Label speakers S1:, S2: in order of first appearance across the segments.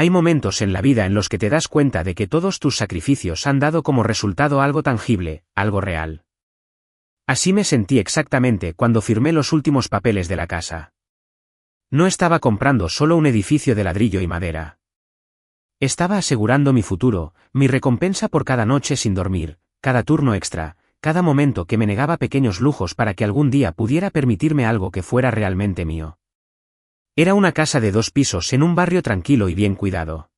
S1: Hay momentos en la vida en los que te das cuenta de que todos tus sacrificios han dado como resultado algo tangible, algo real. Así me sentí exactamente cuando firmé los últimos papeles de la casa. No estaba comprando solo un edificio de ladrillo y madera. Estaba asegurando mi futuro, mi recompensa por cada noche sin dormir, cada turno extra, cada momento que me negaba pequeños lujos para que algún día pudiera permitirme algo que fuera realmente mío. Era una casa de 2 pisos en un barrio tranquilo y bien cuidado.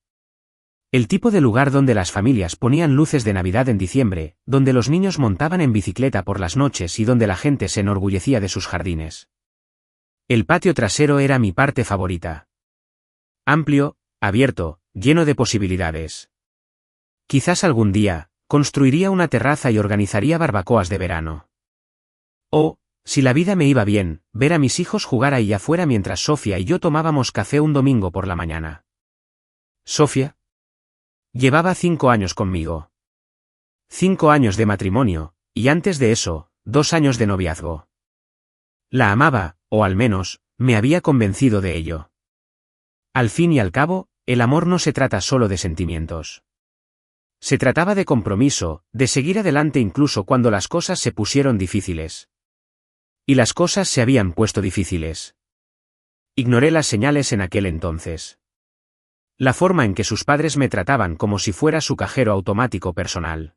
S1: El tipo de lugar donde las familias ponían luces de Navidad en diciembre, donde los niños montaban en bicicleta por las noches y donde la gente se enorgullecía de sus jardines. El patio trasero era mi parte favorita. Amplio, abierto, lleno de posibilidades. Quizás algún día, construiría una terraza y organizaría barbacoas de verano. O, si la vida me iba bien, ver a mis hijos jugar ahí afuera mientras Sofía y yo tomábamos café un domingo por la mañana. Sofía llevaba 5 años conmigo. 5 años de matrimonio, y antes de eso, 2 años de noviazgo. La amaba, o al menos, me había convencido de ello. Al fin y al cabo, el amor no se trata solo de sentimientos. Se trataba de compromiso, de seguir adelante incluso cuando las cosas se pusieron difíciles. Y las cosas se habían puesto difíciles. Ignoré las señales en aquel entonces. La forma en que sus padres me trataban como si fuera su cajero automático personal.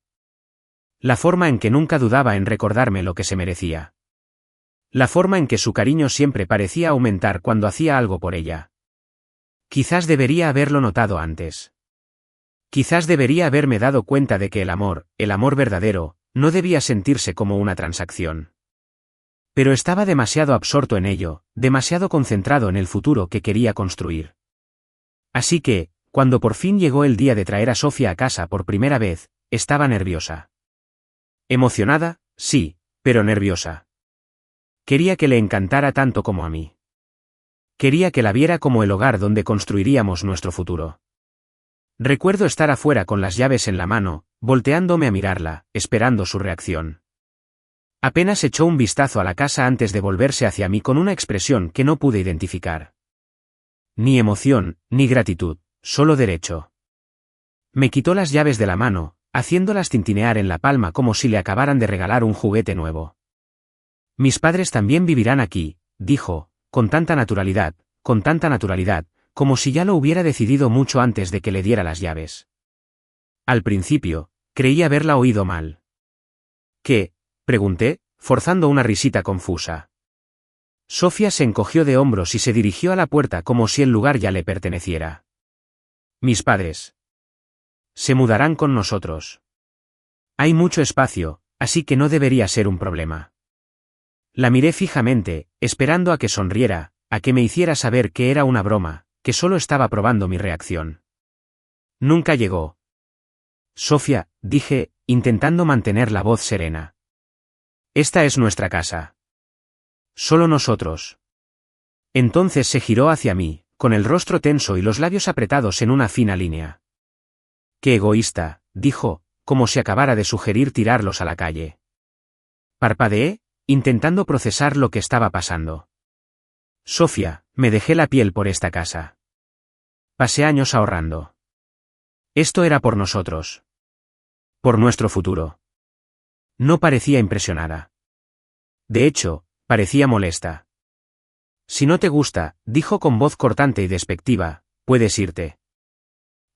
S1: La forma en que nunca dudaba en recordarme lo que se merecía. La forma en que su cariño siempre parecía aumentar cuando hacía algo por ella. Quizás debería haberlo notado antes. Quizás debería haberme dado cuenta de que el amor verdadero, no debía sentirse como una transacción. Pero estaba demasiado absorto en ello, demasiado concentrado en el futuro que quería construir. Así que, cuando por fin llegó el día de traer a Sofía a casa por primera vez, estaba nerviosa. Emocionada, sí, pero nerviosa. Quería que le encantara tanto como a mí. Quería que la viera como el hogar donde construiríamos nuestro futuro. Recuerdo estar afuera con las llaves en la mano, volteándome a mirarla, esperando su reacción. Apenas echó un vistazo a la casa antes de volverse hacia mí con una expresión que no pude identificar. Ni emoción, ni gratitud, solo derecho. Me quitó las llaves de la mano, haciéndolas tintinear en la palma como si le acabaran de regalar un juguete nuevo. Mis padres también vivirán aquí, dijo, con tanta naturalidad, como si ya lo hubiera decidido mucho antes de que le diera las llaves. Al principio, creí haberla oído mal. ¿Qué? Pregunté, forzando una risita confusa. Sofía se encogió de hombros y se dirigió a la puerta como si el lugar ya le perteneciera. Mis padres se mudarán con nosotros. Hay mucho espacio, así que no debería ser un problema. La miré fijamente, esperando a que sonriera, a que me hiciera saber que era una broma, que solo estaba probando mi reacción. Nunca llegó. Sofía, dije, intentando mantener la voz serena. Esta es nuestra casa. Solo nosotros. Entonces se giró hacia mí, con el rostro tenso y los labios apretados en una fina línea. Qué egoísta, dijo, como si acabara de sugerir tirarlos a la calle. Parpadeé, intentando procesar lo que estaba pasando. Sofía, me dejé la piel por esta casa. Pasé años ahorrando. Esto era por nosotros. Por nuestro futuro. No parecía impresionada. De hecho, parecía molesta. Si no te gusta, dijo con voz cortante y despectiva, puedes irte.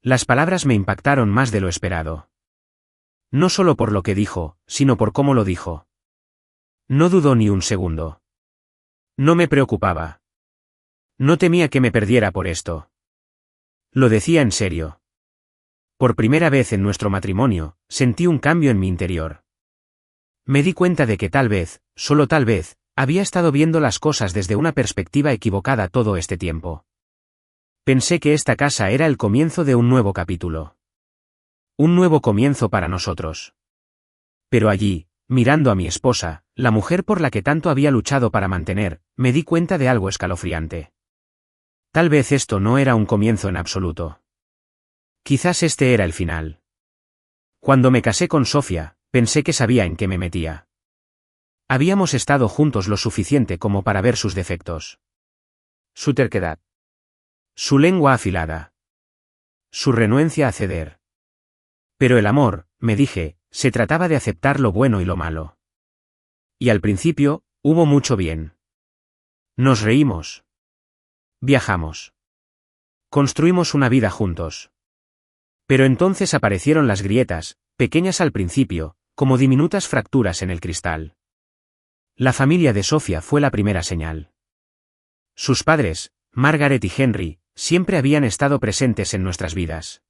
S1: Las palabras me impactaron más de lo esperado. No solo por lo que dijo, sino por cómo lo dijo. No dudó ni un segundo. No me preocupaba. No temía que me perdiera por esto. Lo decía en serio. Por primera vez en nuestro matrimonio, sentí un cambio en mi interior. Me di cuenta de que tal vez, solo tal vez, había estado viendo las cosas desde una perspectiva equivocada todo este tiempo. Pensé que esta casa era el comienzo de un nuevo capítulo. Un nuevo comienzo para nosotros. Pero allí, mirando a mi esposa, la mujer por la que tanto había luchado para mantener, me di cuenta de algo escalofriante. Tal vez esto no era un comienzo en absoluto. Quizás este era el final. Cuando me casé con Sofía, pensé que sabía en qué me metía. Habíamos estado juntos lo suficiente como para ver sus defectos. Su terquedad. Su lengua afilada. su renuencia a ceder. Pero el amor, me dije, se trataba de aceptar lo bueno y lo malo. Y al principio, hubo mucho bien. Nos reímos. Viajamos. Construimos una vida juntos. Pero entonces aparecieron las grietas, pequeñas al principio, como diminutas fracturas en el cristal. La familia de Sofía fue la primera señal. Sus padres, Margaret y Henry, siempre habían estado presentes en nuestras vidas.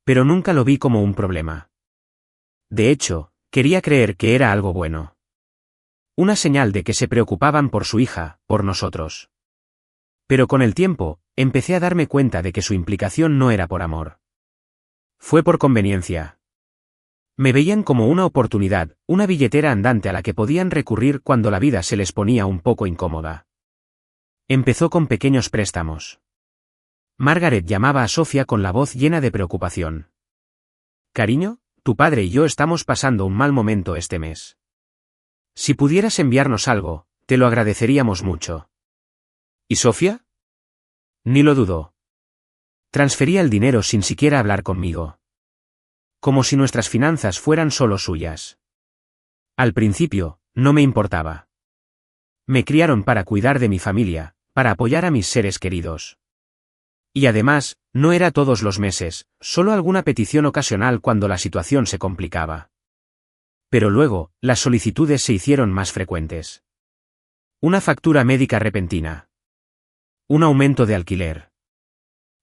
S1: Pero nunca lo vi como un problema. De hecho, quería creer que era algo bueno. Una señal de que se preocupaban por su hija, por nosotros. Pero con el tiempo, empecé a darme cuenta de que su implicación no era por amor. Fue por conveniencia. Me veían como una oportunidad, una billetera andante a la que podían recurrir cuando la vida se les ponía un poco incómoda. Empezó con pequeños préstamos. Margaret llamaba a Sofía con la voz llena de preocupación. Cariño, tu padre y yo estamos pasando un mal momento este mes. Si pudieras enviarnos algo, te lo agradeceríamos mucho. ¿Y Sofía? Ni lo dudó. Transfería el dinero sin siquiera hablar conmigo. Como si nuestras finanzas fueran solo suyas. Al principio, no me importaba. Me criaron para cuidar de mi familia, para apoyar a mis seres queridos. Y además, no era todos los meses, solo alguna petición ocasional cuando la situación se complicaba. Pero luego, las solicitudes se hicieron más frecuentes. Una factura médica repentina. Un aumento de alquiler.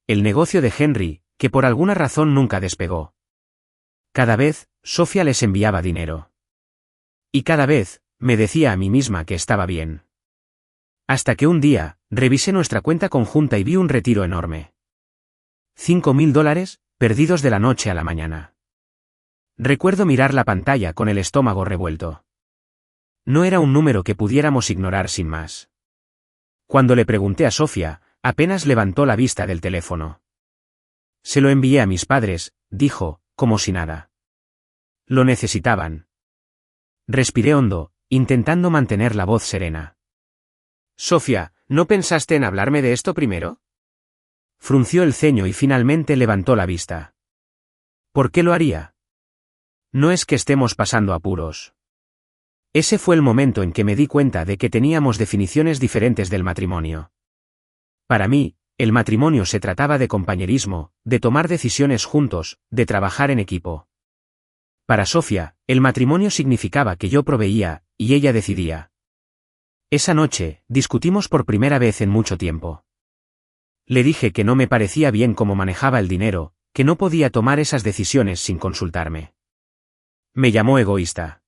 S1: El negocio de Henry, que por alguna razón nunca despegó. Cada vez, Sofía les enviaba dinero. Y cada vez, me decía a mí misma que estaba bien. Hasta que un día, revisé nuestra cuenta conjunta y vi un retiro enorme. $5.000, perdidos de la noche a la mañana. Recuerdo mirar la pantalla con el estómago revuelto. No era un número que pudiéramos ignorar sin más. Cuando le pregunté a Sofía, apenas levantó la vista del teléfono. Se lo envié a mis padres, dijo, como si nada. Lo necesitaban. Respiré hondo, intentando mantener la voz serena. Sofía, ¿no pensaste en hablarme de esto primero? Frunció el ceño y finalmente levantó la vista. ¿Por qué lo haría? No es que estemos pasando apuros. Ese fue el momento en que me di cuenta de que teníamos definiciones diferentes del matrimonio. Para mí, el matrimonio se trataba de compañerismo, de tomar decisiones juntos, de trabajar en equipo. Para Sofía, el matrimonio significaba que yo proveía, y ella decidía. Esa noche, discutimos por primera vez en mucho tiempo. Le dije que no me parecía bien cómo manejaba el dinero, que no podía tomar esas decisiones sin consultarme. Me llamó egoísta.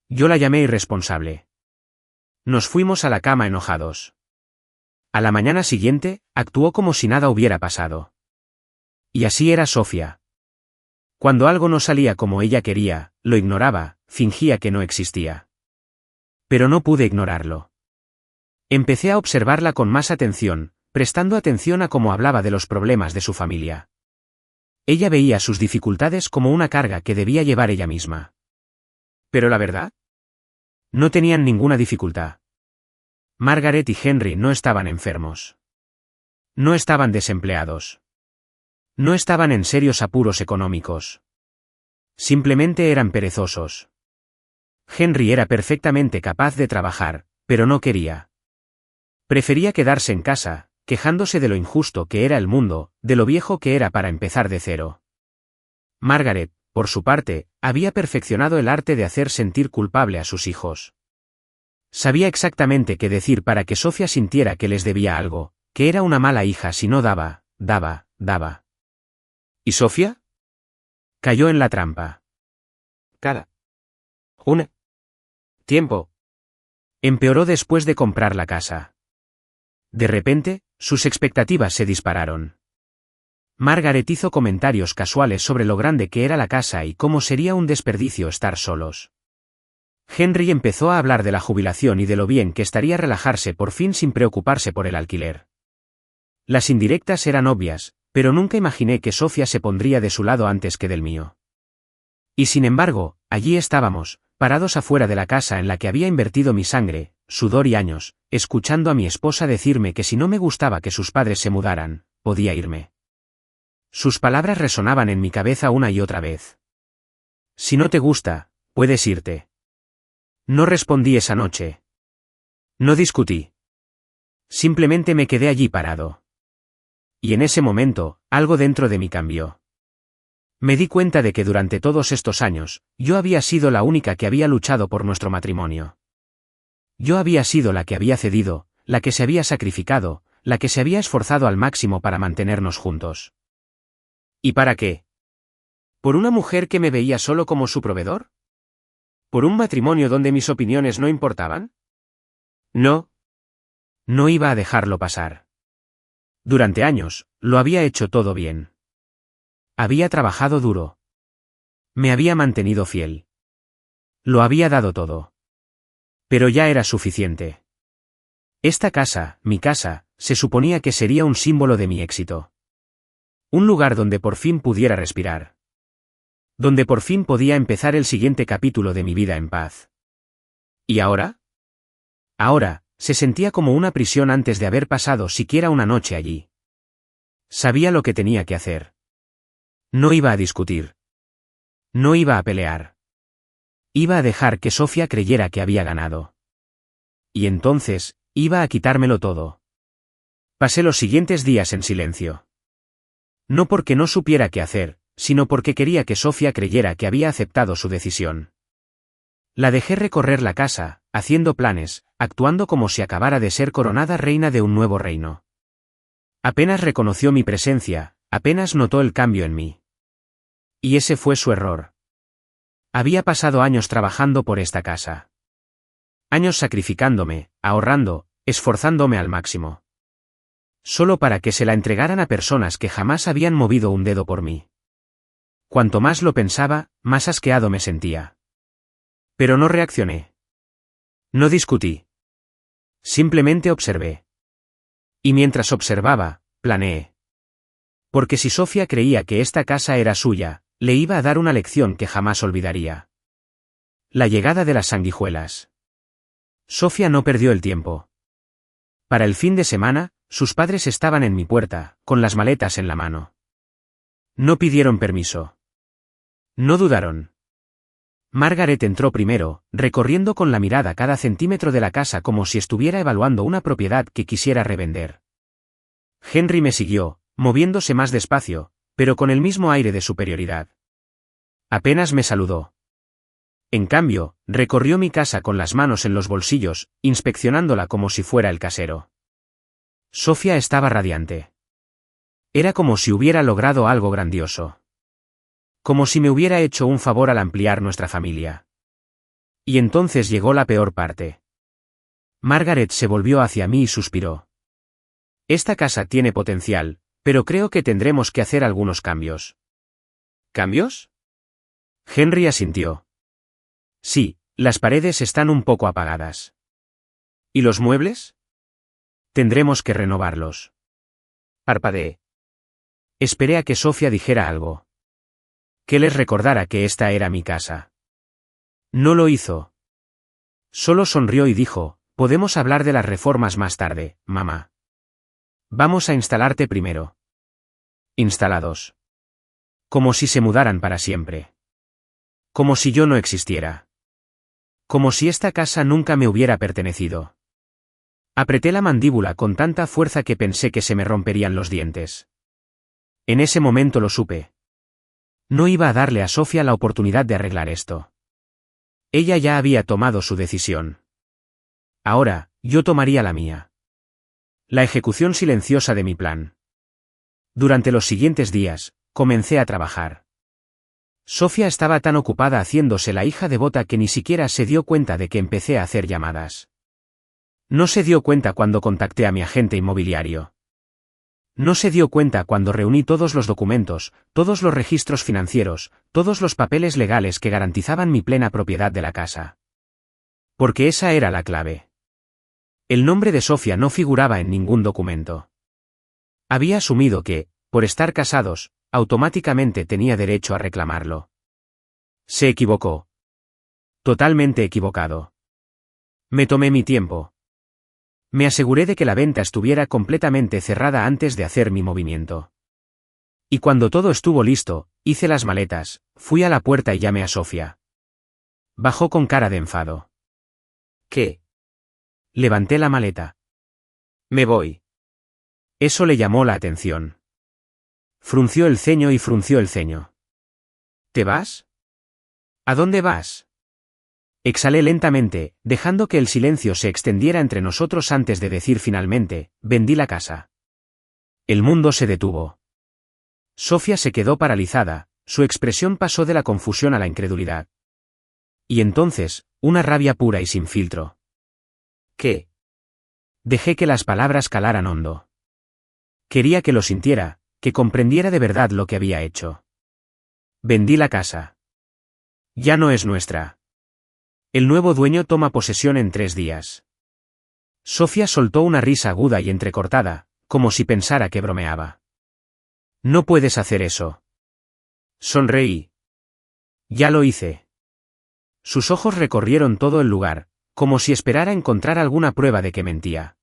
S1: Yo la llamé irresponsable. Nos fuimos a la cama enojados. A la mañana siguiente, actuó como si nada hubiera pasado. Y así era Sofía. Cuando algo no salía como ella quería, lo ignoraba, fingía que no existía. Pero no pude ignorarlo. Empecé a observarla con más atención, prestando atención a cómo hablaba de los problemas de su familia. Ella veía sus dificultades como una carga que debía llevar ella misma. Pero la verdad, no tenían ninguna dificultad. Margaret y Henry no estaban enfermos. No estaban desempleados. No estaban en serios apuros económicos. Simplemente eran perezosos. Henry era perfectamente capaz de trabajar, pero no quería. Prefería quedarse en casa, quejándose de lo injusto que era el mundo, de lo viejo que era para empezar de cero. Margaret, por su parte, había perfeccionado el arte de hacer sentir culpable a sus hijos. Sabía exactamente qué decir para que Sofía sintiera que les debía algo, que era una mala hija si no daba. ¿Y Sofía? Cayó en la trampa. Cada un tiempo. Empeoró después de comprar la casa. De repente, sus expectativas se dispararon. Margaret hizo comentarios casuales sobre lo grande que era la casa y cómo sería un desperdicio estar solos. Henry empezó a hablar de la jubilación y de lo bien que estaría relajarse por fin sin preocuparse por el alquiler. Las indirectas eran obvias, pero nunca imaginé que Sofía se pondría de su lado antes que del mío. Y sin embargo, allí estábamos, parados afuera de la casa en la que había invertido mi sangre, sudor y años, escuchando a mi esposa decirme que si no me gustaba que sus padres se mudaran, podía irme. Sus palabras resonaban en mi cabeza una y otra vez. Si no te gusta, puedes irte. No respondí esa noche. No discutí. Simplemente me quedé allí parado. Y en ese momento, algo dentro de mí cambió. Me di cuenta de que durante todos estos años, yo había sido la única que había luchado por nuestro matrimonio. Yo había sido la que había cedido, la que se había sacrificado, la que se había esforzado al máximo para mantenernos juntos. ¿Y para qué? ¿Por una mujer que me veía solo como su proveedor? ¿Por un matrimonio donde mis opiniones no importaban? No. No iba a dejarlo pasar. Durante años, lo había hecho todo bien. Había trabajado duro. Me había mantenido fiel. Lo había dado todo. Pero ya era suficiente. Esta casa, mi casa, se suponía que sería un símbolo de mi éxito. Un lugar donde por fin pudiera respirar. Donde por fin podía empezar el siguiente capítulo de mi vida en paz. ¿Y ahora? Ahora, se sentía como una prisión antes de haber pasado siquiera una noche allí. Sabía lo que tenía que hacer. No iba a discutir. No iba a pelear. Iba a dejar que Sofía creyera que había ganado. Y entonces, iba a quitármelo todo. Pasé los siguientes días en silencio. No porque no supiera qué hacer, sino porque quería que Sofía creyera que había aceptado su decisión. La dejé recorrer la casa, haciendo planes, actuando como si acabara de ser coronada reina de un nuevo reino. Apenas reconoció mi presencia, apenas notó el cambio en mí. Y ese fue su error. Había pasado años trabajando por esta casa. Años sacrificándome, ahorrando, esforzándome al máximo. Solo para que se la entregaran a personas que jamás habían movido un dedo por mí. Cuanto más lo pensaba, más asqueado me sentía. Pero no reaccioné. No discutí. Simplemente observé. Y mientras observaba, planeé. Porque si Sofía creía que esta casa era suya, le iba a dar una lección que jamás olvidaría. La llegada de las sanguijuelas. Sofía no perdió el tiempo. Para el fin de semana, sus padres estaban en mi puerta, con las maletas en la mano. No pidieron permiso. No dudaron. Margaret entró primero, recorriendo con la mirada cada centímetro de la casa como si estuviera evaluando una propiedad que quisiera revender. Henry me siguió, moviéndose más despacio, pero con el mismo aire de superioridad. Apenas me saludó. En cambio, recorrió mi casa con las manos en los bolsillos, inspeccionándola como si fuera el casero. Sofía estaba radiante. Era como si hubiera logrado algo grandioso. Como si me hubiera hecho un favor al ampliar nuestra familia. Y entonces llegó la peor parte. Margaret se volvió hacia mí y suspiró. Esta casa tiene potencial, pero creo que tendremos que hacer algunos cambios. ¿Cambios? Henry asintió. Sí, las paredes están un poco apagadas. ¿Y los muebles? Tendremos que renovarlos. Parpadeé. Esperé a que Sofía dijera algo. Que les recordara que esta era mi casa. No lo hizo. Solo sonrió y dijo, podemos hablar de las reformas más tarde, mamá. Vamos a instalarte primero. Instalados. Como si se mudaran para siempre. Como si yo no existiera. Como si esta casa nunca me hubiera pertenecido. Apreté la mandíbula con tanta fuerza que pensé que se me romperían los dientes. En ese momento lo supe. No iba a darle a Sofía la oportunidad de arreglar esto. Ella ya había tomado su decisión. Ahora, yo tomaría la mía. La ejecución silenciosa de mi plan. Durante los siguientes días, comencé a trabajar. Sofía estaba tan ocupada haciéndose la hija devota que ni siquiera se dio cuenta de que empecé a hacer llamadas. No se dio cuenta cuando contacté a mi agente inmobiliario. No se dio cuenta cuando reuní todos los documentos, todos los registros financieros, todos los papeles legales que garantizaban mi plena propiedad de la casa. Porque esa era la clave. El nombre de Sofía no figuraba en ningún documento. Había asumido que, por estar casados, automáticamente tenía derecho a reclamarlo. Se equivocó. Totalmente equivocado. Me tomé mi tiempo. Me aseguré de que la venta estuviera completamente cerrada antes de hacer mi movimiento. Y cuando todo estuvo listo, hice las maletas, fui a la puerta y llamé a Sofía. Bajó con cara de enfado. ¿Qué? Levanté la maleta. Me voy. Eso le llamó la atención. Frunció el ceño y frunció el ceño. ¿Te vas? ¿A dónde vas? Exhalé lentamente, dejando que el silencio se extendiera entre nosotros antes de decir finalmente, vendí la casa. El mundo se detuvo. Sofía se quedó paralizada, su expresión pasó de la confusión a la incredulidad. Y entonces, una rabia pura y sin filtro. ¿Qué? Dejé que las palabras calaran hondo. Quería que lo sintiera, que comprendiera de verdad lo que había hecho. Vendí la casa. Ya no es nuestra. El nuevo dueño toma posesión en 3 días. Sofía soltó una risa aguda y entrecortada, como si pensara que bromeaba. No puedes hacer eso. Sonreí. Ya lo hice. Sus ojos recorrieron todo el lugar, como si esperara encontrar alguna prueba de que mentía.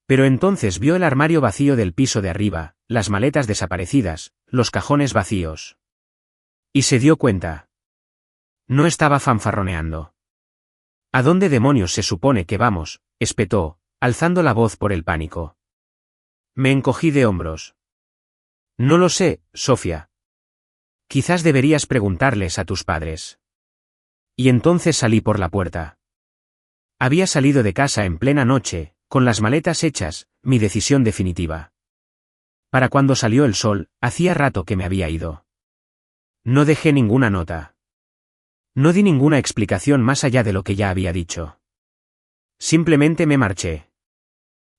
S1: Pero entonces vio el armario vacío del piso de arriba, las maletas desaparecidas, los cajones vacíos. Y se dio cuenta. No estaba fanfarroneando. ¿A dónde demonios se supone que vamos?, espetó, alzando la voz por el pánico. Me encogí de hombros. No lo sé, Sofía. Quizás deberías preguntarles a tus padres. Y entonces salí por la puerta. Había salido de casa en plena noche, con las maletas hechas, mi decisión definitiva. Para cuando salió el sol, hacía rato que me había ido. No dejé ninguna nota. No di ninguna explicación más allá de lo que ya había dicho. Simplemente me marché.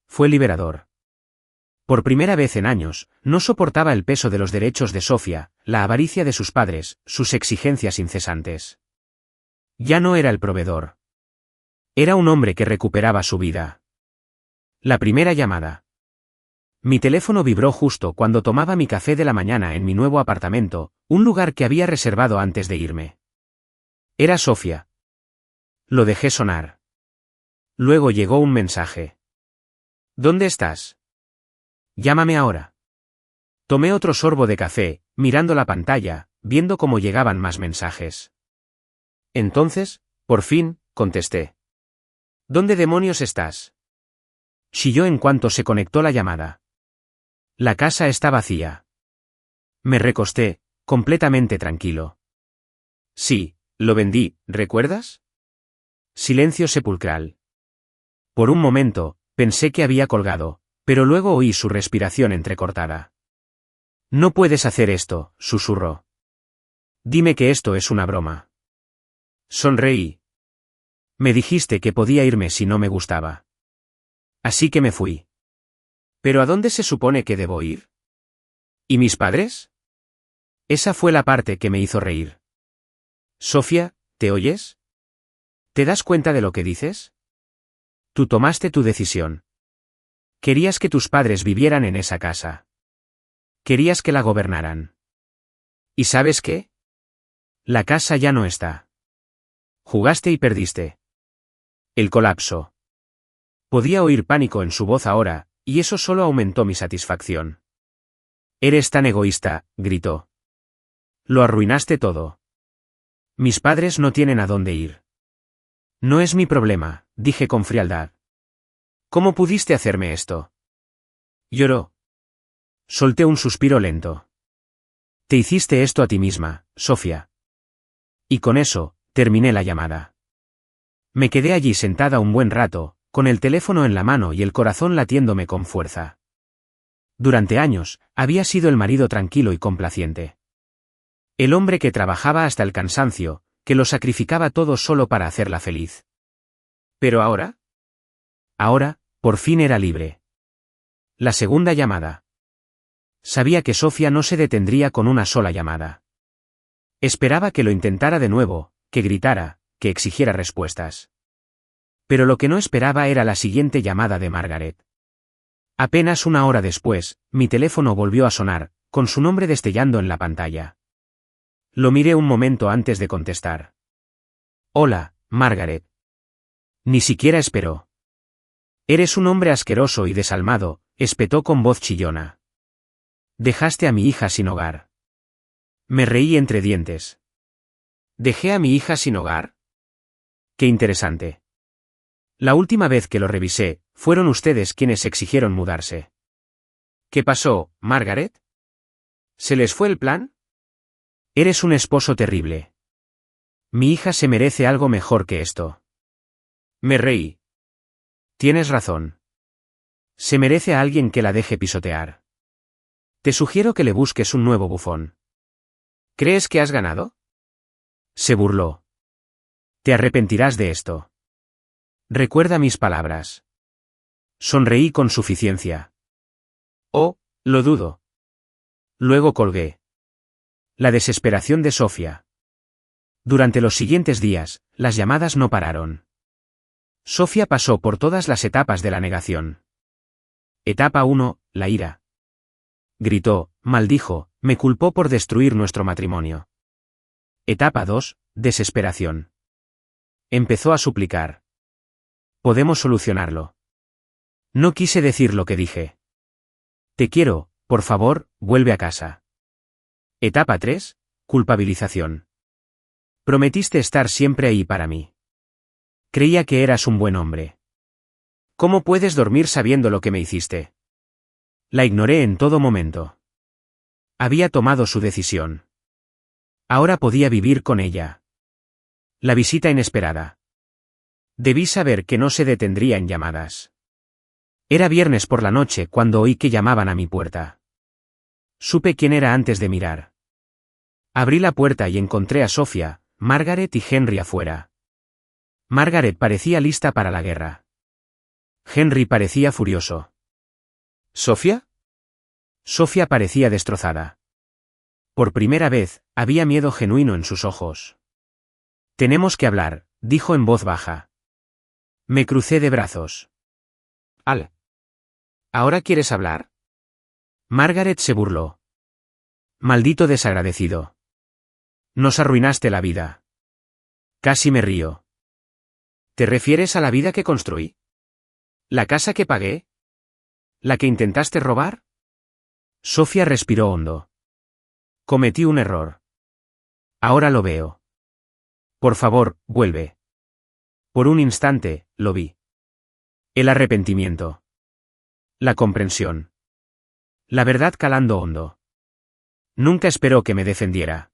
S1: Fue liberador. Por primera vez en años, no soportaba el peso de los derechos de Sofía, la avaricia de sus padres, sus exigencias incesantes. Ya no era el proveedor. Era un hombre que recuperaba su vida. La primera llamada. Mi teléfono vibró justo cuando tomaba mi café de la mañana en mi nuevo apartamento, un lugar que había reservado antes de irme. Era Sofía. Lo dejé sonar. Luego llegó un mensaje. ¿Dónde estás? Llámame ahora. Tomé otro sorbo de café, mirando la pantalla, viendo cómo llegaban más mensajes. Entonces, por fin, contesté. ¿Dónde demonios estás? Chilló en cuanto se conectó la llamada. La casa está vacía. Me recosté, completamente tranquilo. Sí, lo vendí, ¿recuerdas? Silencio sepulcral. Por un momento, pensé que había colgado, pero luego oí su respiración entrecortada. No puedes hacer esto, susurró. Dime que esto es una broma. Sonreí. Me dijiste que podía irme si no me gustaba. Así que me fui. ¿Pero a dónde se supone que debo ir? ¿Y mis padres? Esa fue la parte que me hizo reír. Sofía, ¿te oyes? ¿Te das cuenta de lo que dices? Tú tomaste tu decisión. Querías que tus padres vivieran en esa casa. Querías que la gobernaran. ¿Y sabes qué? La casa ya no está. Jugaste y perdiste. El colapso. Podía oír pánico en su voz ahora, y eso solo aumentó mi satisfacción. Eres tan egoísta, gritó. Lo arruinaste todo. Mis padres no tienen a dónde ir. No es mi problema, dije con frialdad. ¿Cómo pudiste hacerme esto? Lloró. Solté un suspiro lento. Te hiciste esto a ti misma, Sofía. Y con eso, terminé la llamada. Me quedé allí sentada un buen rato, con el teléfono en la mano y el corazón latiéndome con fuerza. Durante años, había sido el marido tranquilo y complaciente. El hombre que trabajaba hasta el cansancio, que lo sacrificaba todo solo para hacerla feliz. ¿Pero ahora? Ahora, por fin era libre. La segunda llamada. Sabía que Sofía no se detendría con una sola llamada. Esperaba que lo intentara de nuevo, que gritara, que exigiera respuestas. Pero lo que no esperaba era la siguiente llamada de Margaret. Apenas una hora después, mi teléfono volvió a sonar, con su nombre destellando en la pantalla. Lo miré un momento antes de contestar. Hola, Margaret. Ni siquiera esperó. Eres un hombre asqueroso y desalmado, espetó con voz chillona. Dejaste a mi hija sin hogar. Me reí entre dientes. ¿Dejé a mi hija sin hogar? Qué interesante. La última vez que lo revisé, fueron ustedes quienes exigieron mudarse. ¿Qué pasó, Margaret? ¿Se les fue el plan? Eres un esposo terrible. Mi hija se merece algo mejor que esto. Me reí. Tienes razón. Se merece a alguien que la deje pisotear. Te sugiero que le busques un nuevo bufón. ¿Crees que has ganado? Se burló. Te arrepentirás de esto. Recuerda mis palabras. Sonreí con suficiencia. Oh, lo dudo. Luego colgué. La desesperación de Sofía. Durante los siguientes días, las llamadas no pararon. Sofía pasó por todas las etapas de la negación. Etapa 1, la ira. Gritó, maldijo, me culpó por destruir nuestro matrimonio. Etapa 2, desesperación. Empezó a suplicar. Podemos solucionarlo. No quise decir lo que dije. Te quiero, por favor, vuelve a casa. Etapa 3, culpabilización. Prometiste estar siempre ahí para mí. Creía que eras un buen hombre. ¿Cómo puedes dormir sabiendo lo que me hiciste? La ignoré en todo momento. Había tomado su decisión. Ahora podía vivir con ella. La visita inesperada. Debí saber que no se detendría en llamadas. Era viernes por la noche cuando oí que llamaban a mi puerta. Supe quién era antes de mirar. Abrí la puerta y encontré a Sofía, Margaret y Henry afuera. Margaret parecía lista para la guerra. Henry parecía furioso. ¿Sofía? Sofía parecía destrozada. Por primera vez, había miedo genuino en sus ojos. Tenemos que hablar, dijo en voz baja. Me crucé de brazos. Al. ¿Ahora quieres hablar? Margaret se burló. Maldito desagradecido. Nos arruinaste la vida. Casi me río. ¿Te refieres a la vida que construí? ¿La casa que pagué? ¿La que intentaste robar? Sofía respiró hondo. Cometí un error. Ahora lo veo. Por favor, vuelve. Por un instante, lo vi. El arrepentimiento. La comprensión. La verdad calando hondo. Nunca esperó que me defendiera.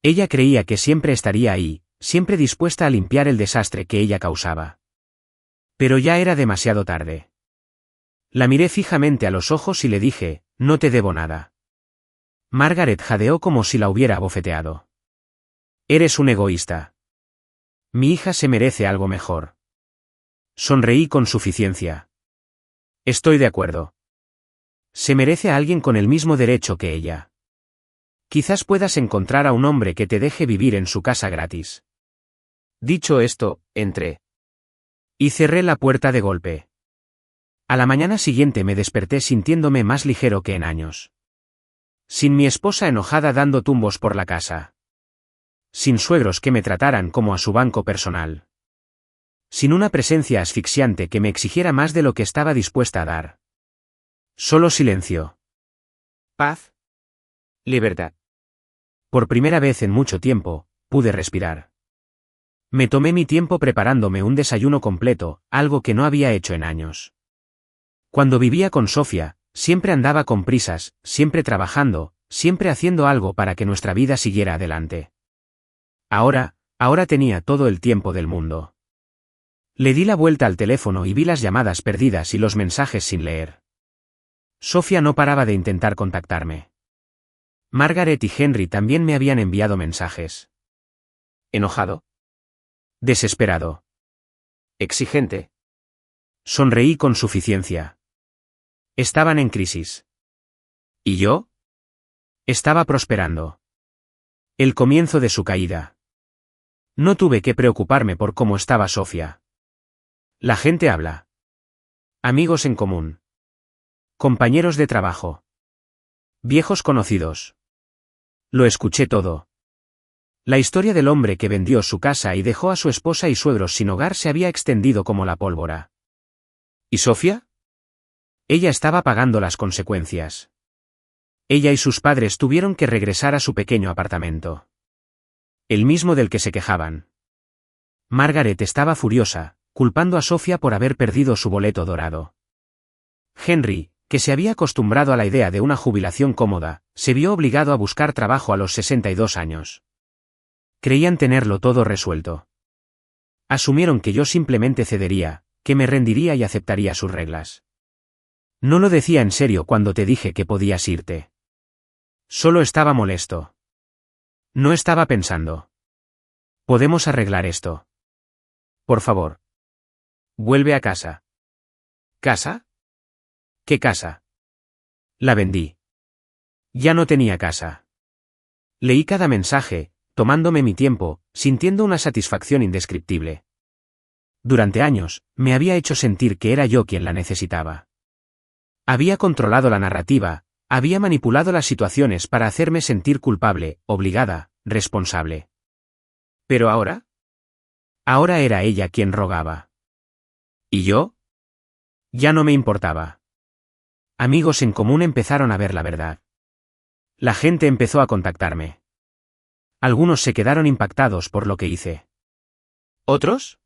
S1: Ella creía que siempre estaría ahí, siempre dispuesta a limpiar el desastre que ella causaba. Pero ya era demasiado tarde. La miré fijamente a los ojos y le dije, no te debo nada. Margaret jadeó como si la hubiera abofeteado. Eres un egoísta. Mi hija se merece algo mejor. Sonreí con suficiencia. Estoy de acuerdo. Se merece a alguien con el mismo derecho que ella. Quizás puedas encontrar a un hombre que te deje vivir en su casa gratis. Dicho esto, entré. Y cerré la puerta de golpe. A la mañana siguiente me desperté sintiéndome más ligero que en años. Sin mi esposa enojada dando tumbos por la casa. Sin suegros que me trataran como a su banco personal. Sin una presencia asfixiante que me exigiera más de lo que estaba dispuesta a dar. Solo silencio. Paz. Libertad. Por primera vez en mucho tiempo, pude respirar. Me tomé mi tiempo preparándome un desayuno completo, algo que no había hecho en años. Cuando vivía con Sofía, siempre andaba con prisas, siempre trabajando, siempre haciendo algo para que nuestra vida siguiera adelante. Ahora tenía todo el tiempo del mundo. Le di la vuelta al teléfono y vi las llamadas perdidas y los mensajes sin leer. Sofía no paraba de intentar contactarme. Margaret y Henry también me habían enviado mensajes. ¿Enojado? Desesperado. Exigente. Sonreí con suficiencia. Estaban en crisis. ¿Y yo? Estaba prosperando. El comienzo de su caída. No tuve que preocuparme por cómo estaba Sofía. La gente habla. Amigos en común. Compañeros de trabajo. Viejos conocidos. Lo escuché todo. La historia del hombre que vendió su casa y dejó a su esposa y suegros sin hogar se había extendido como la pólvora. ¿Y Sofía? Ella estaba pagando las consecuencias. Ella y sus padres tuvieron que regresar a su pequeño apartamento. El mismo del que se quejaban. Margaret estaba furiosa, culpando a Sofía por haber perdido su boleto dorado. Henry, que se había acostumbrado a la idea de una jubilación cómoda, se vio obligado a buscar trabajo a los 62 años. Creían tenerlo todo resuelto. Asumieron que yo simplemente cedería, que me rendiría y aceptaría sus reglas. No lo decía en serio cuando te dije que podías irte. Solo estaba molesto. No estaba pensando. Podemos arreglar esto. Por favor. Vuelve a casa. ¿Casa? ¿Qué casa? La vendí. Ya no tenía casa. Leí cada mensaje, tomándome mi tiempo, sintiendo una satisfacción indescriptible. Durante años, me había hecho sentir que era yo quien la necesitaba. Había controlado la narrativa, había manipulado las situaciones para hacerme sentir culpable, obligada, responsable. Pero ahora... Ahora era ella quien rogaba. ¿Y yo? Ya no me importaba. Amigos en común empezaron a ver la verdad. La gente empezó a contactarme. Algunos se quedaron impactados por lo que hice. ¿Otros?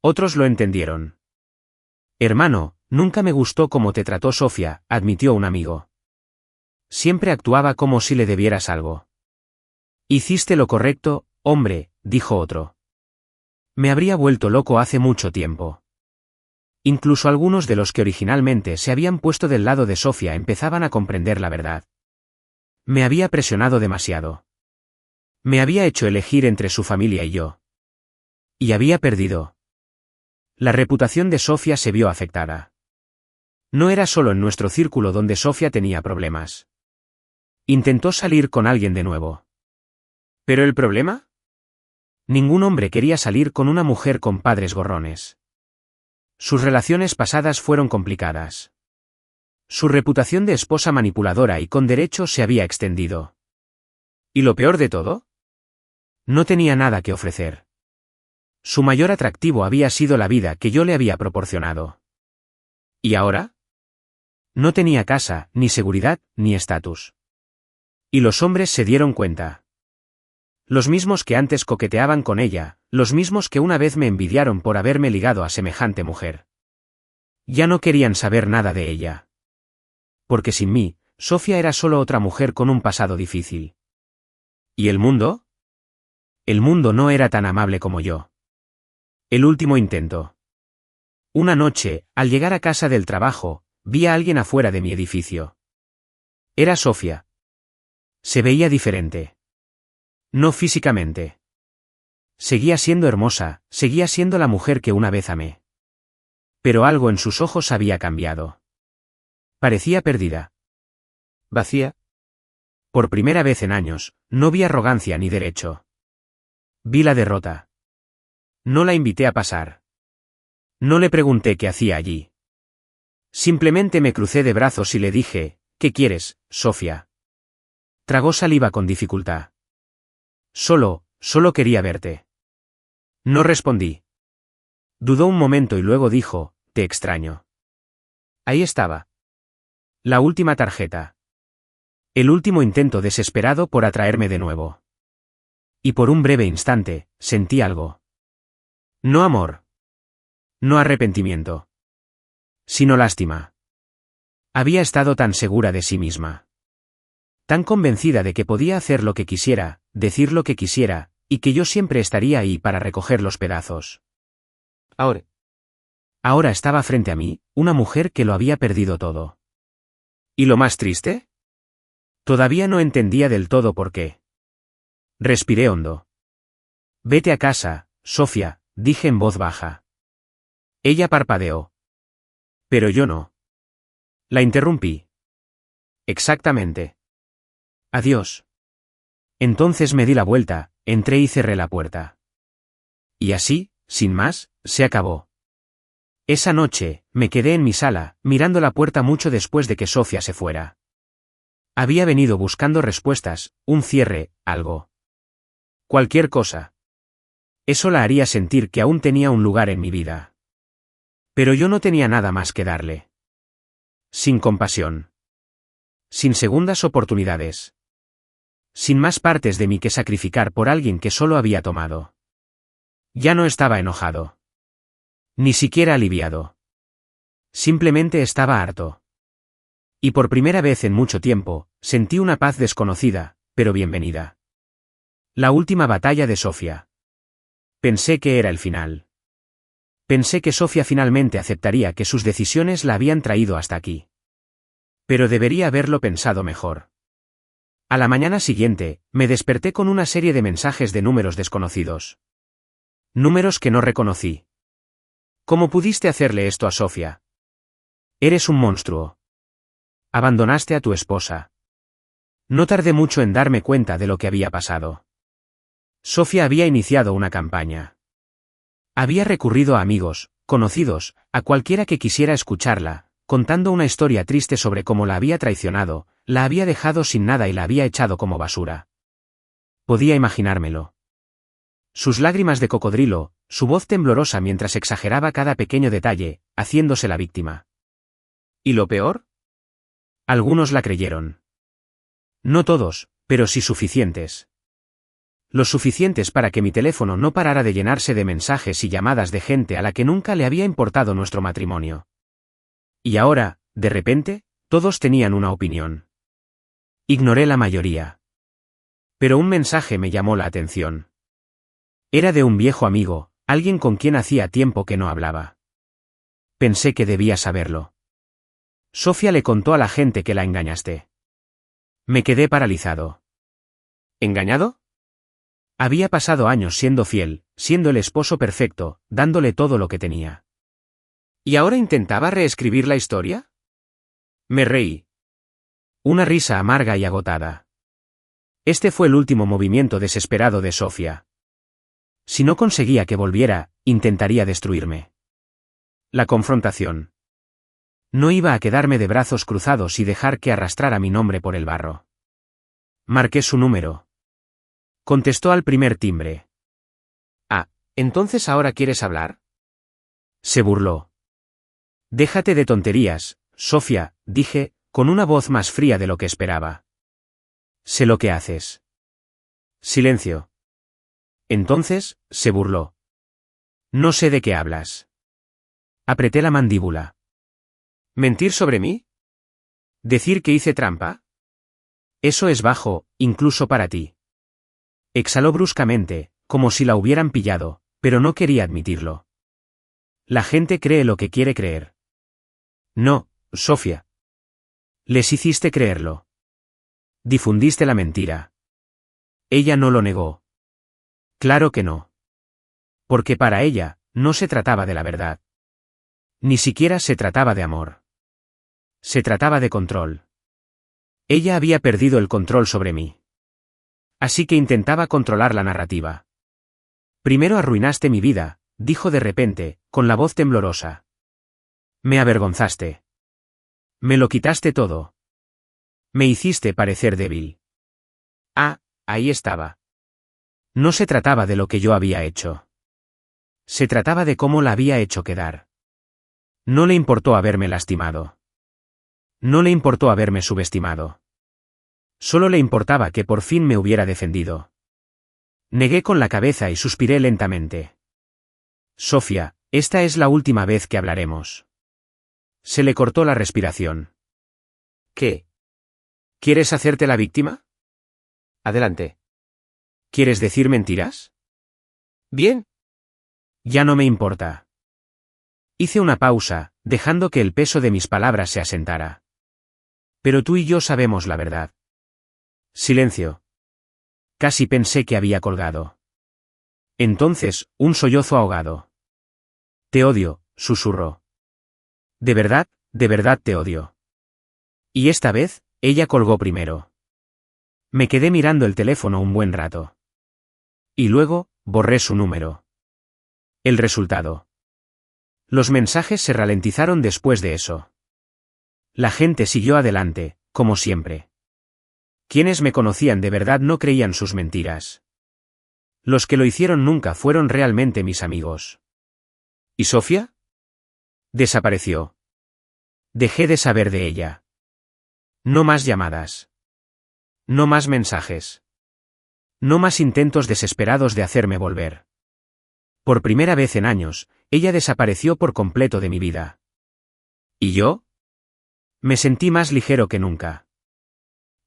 S1: Otros lo entendieron. Hermano, nunca me gustó cómo te trató Sofía, admitió un amigo. Siempre actuaba como si le debieras algo. Hiciste lo correcto, hombre, dijo otro. Me habría vuelto loco hace mucho tiempo. Incluso algunos de los que originalmente se habían puesto del lado de Sofía empezaban a comprender la verdad. Me había presionado demasiado. Me había hecho elegir entre su familia y yo. Y había perdido. La reputación de Sofía se vio afectada. No era solo en nuestro círculo donde Sofía tenía problemas. Intentó salir con alguien de nuevo. ¿Pero el problema? Ningún hombre quería salir con una mujer con padres gorrones. Sus relaciones pasadas fueron complicadas. Su reputación de esposa manipuladora y con derechos se había extendido. ¿Y lo peor de todo? No tenía nada que ofrecer. Su mayor atractivo había sido la vida que yo le había proporcionado. ¿Y ahora? No tenía casa, ni seguridad, ni estatus. Y los hombres se dieron cuenta. Los mismos que antes coqueteaban con ella, los mismos que una vez me envidiaron por haberme ligado a semejante mujer. Ya no querían saber nada de ella. Porque sin mí, Sofía era solo otra mujer con un pasado difícil. ¿Y el mundo? El mundo no era tan amable como yo. El último intento. Una noche, al llegar a casa del trabajo, vi a alguien afuera de mi edificio. Era Sofía. Se veía diferente. No físicamente. Seguía siendo hermosa, seguía siendo la mujer que una vez amé. Pero algo en sus ojos había cambiado. Parecía perdida. Vacía. Por primera vez en años, no vi arrogancia ni derecho. Vi la derrota. No la invité a pasar. No le pregunté qué hacía allí. Simplemente me crucé de brazos y le dije, ¿qué quieres, Sofía? Tragó saliva con dificultad. Solo quería verte. No respondí. Dudó un momento y luego dijo, te extraño. Ahí estaba. La última tarjeta. El último intento desesperado por atraerme de nuevo. Y por un breve instante, sentí algo. No amor. No arrepentimiento. Sino lástima. Había estado tan segura de sí misma. Tan convencida de que podía hacer lo que quisiera, decir lo que quisiera, y que yo siempre estaría ahí para recoger los pedazos. Ahora estaba frente a mí, una mujer que lo había perdido todo. ¿Y lo más triste? Todavía no entendía del todo por qué. Respiré hondo. Vete a casa, Sofía, dije en voz baja. Ella parpadeó. Pero yo no. La interrumpí. Exactamente. Adiós. Entonces me di la vuelta, entré y cerré la puerta. Y así, sin más, se acabó. Esa noche, me quedé en mi sala, mirando la puerta mucho después de que Sofía se fuera. Había venido buscando respuestas, un cierre, algo. Cualquier cosa. Eso la haría sentir que aún tenía un lugar en mi vida. Pero yo no tenía nada más que darle. Sin compasión. Sin segundas oportunidades. Sin más partes de mí que sacrificar por alguien que solo había tomado. Ya no estaba enojado. Ni siquiera aliviado. Simplemente estaba harto. Y por primera vez en mucho tiempo, sentí una paz desconocida, pero bienvenida. La última batalla de Sofía. Pensé que era el final. Pensé que Sofía finalmente aceptaría que sus decisiones la habían traído hasta aquí. Pero debería haberlo pensado mejor. A la mañana siguiente, me desperté con una serie de mensajes de números desconocidos. Números que no reconocí. ¿Cómo pudiste hacerle esto a Sofía? Eres un monstruo. Abandonaste a tu esposa. No tardé mucho en darme cuenta de lo que había pasado. Sofía había iniciado una campaña. Había recurrido a amigos, conocidos, a cualquiera que quisiera escucharla, contando una historia triste sobre cómo la había traicionado, la había dejado sin nada y la había echado como basura. Podía imaginármelo. Sus lágrimas de cocodrilo, su voz temblorosa mientras exageraba cada pequeño detalle, haciéndose la víctima. ¿Y lo peor? Algunos la creyeron. No todos, pero sí suficientes. Los suficientes para que mi teléfono no parara de llenarse de mensajes y llamadas de gente a la que nunca le había importado nuestro matrimonio. Y ahora, de repente, todos tenían una opinión. Ignoré la mayoría. Pero un mensaje me llamó la atención. Era de un viejo amigo, alguien con quien hacía tiempo que no hablaba. Pensé que debía saberlo. Sofía le contó a la gente que la engañaste. Me quedé paralizado. ¿Engañado? Había pasado años siendo fiel, siendo el esposo perfecto, dándole todo lo que tenía. ¿Y ahora intentaba reescribir la historia? Me reí. Una risa amarga y agotada. Este fue el último movimiento desesperado de Sofía. Si no conseguía que volviera, intentaría destruirme. La confrontación. No iba a quedarme de brazos cruzados y dejar que arrastrara mi nombre por el barro. Marqué su número. Contestó al primer timbre. Ah, ¿entonces ahora quieres hablar? Se burló. Déjate de tonterías, Sofía, dije, con una voz más fría de lo que esperaba. Sé lo que haces. Silencio. Entonces, se burló. No sé de qué hablas. Apreté la mandíbula. ¿Mentir sobre mí? ¿Decir que hice trampa? Eso es bajo, incluso para ti. Exhaló bruscamente, como si la hubieran pillado, pero no quería admitirlo. La gente cree lo que quiere creer. No, Sofía. Les hiciste creerlo. Difundiste la mentira. Ella no lo negó. Claro que no. Porque para ella, no se trataba de la verdad. Ni siquiera se trataba de amor. Se trataba de control. Ella había perdido el control sobre mí. Así que intentaba controlar la narrativa. Primero arruinaste mi vida, dijo de repente, con la voz temblorosa. Me avergonzaste. Me lo quitaste todo. Me hiciste parecer débil. Ah, ahí estaba. No se trataba de lo que yo había hecho. Se trataba de cómo la había hecho quedar. No le importó haberme lastimado. No le importó haberme subestimado. Solo le importaba que por fin me hubiera defendido. Negué con la cabeza y suspiré lentamente. Sofía, esta es la última vez que hablaremos. Se le cortó la respiración. ¿Qué? ¿Quieres hacerte la víctima? Adelante. ¿Quieres decir mentiras? Bien. Ya no me importa. Hice una pausa, dejando que el peso de mis palabras se asentara. Pero tú y yo sabemos la verdad. Silencio. Casi pensé que había colgado. Entonces, un sollozo ahogado. Te odio, susurró. De verdad te odio. Y esta vez, ella colgó primero. Me quedé mirando el teléfono un buen rato. Y luego, borré su número. El resultado. Los mensajes se ralentizaron después de eso. La gente siguió adelante, como siempre. Quienes me conocían de verdad no creían sus mentiras. Los que lo hicieron nunca fueron realmente mis amigos. ¿Y Sofía? Desapareció. Dejé de saber de ella. No más llamadas. No más mensajes. No más intentos desesperados de hacerme volver. Por primera vez en años, ella desapareció por completo de mi vida. ¿Y yo? Me sentí más ligero que nunca.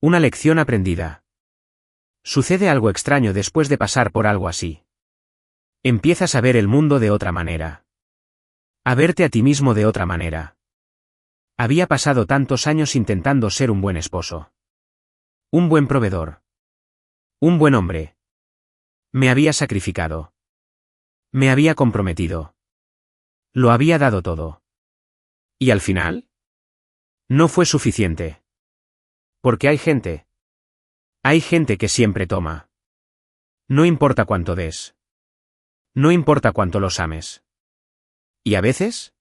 S1: Una lección aprendida. Sucede algo extraño después de pasar por algo así. Empiezas a ver el mundo de otra manera. A verte a ti mismo de otra manera. Había pasado tantos años intentando ser un buen esposo. Un buen proveedor. Un buen hombre. Me había sacrificado. Me había comprometido. Lo había dado todo. ¿Y al final? No fue suficiente. Porque hay gente. Hay gente que siempre toma. No importa cuánto des. No importa cuánto los ames. ¿Y a veces?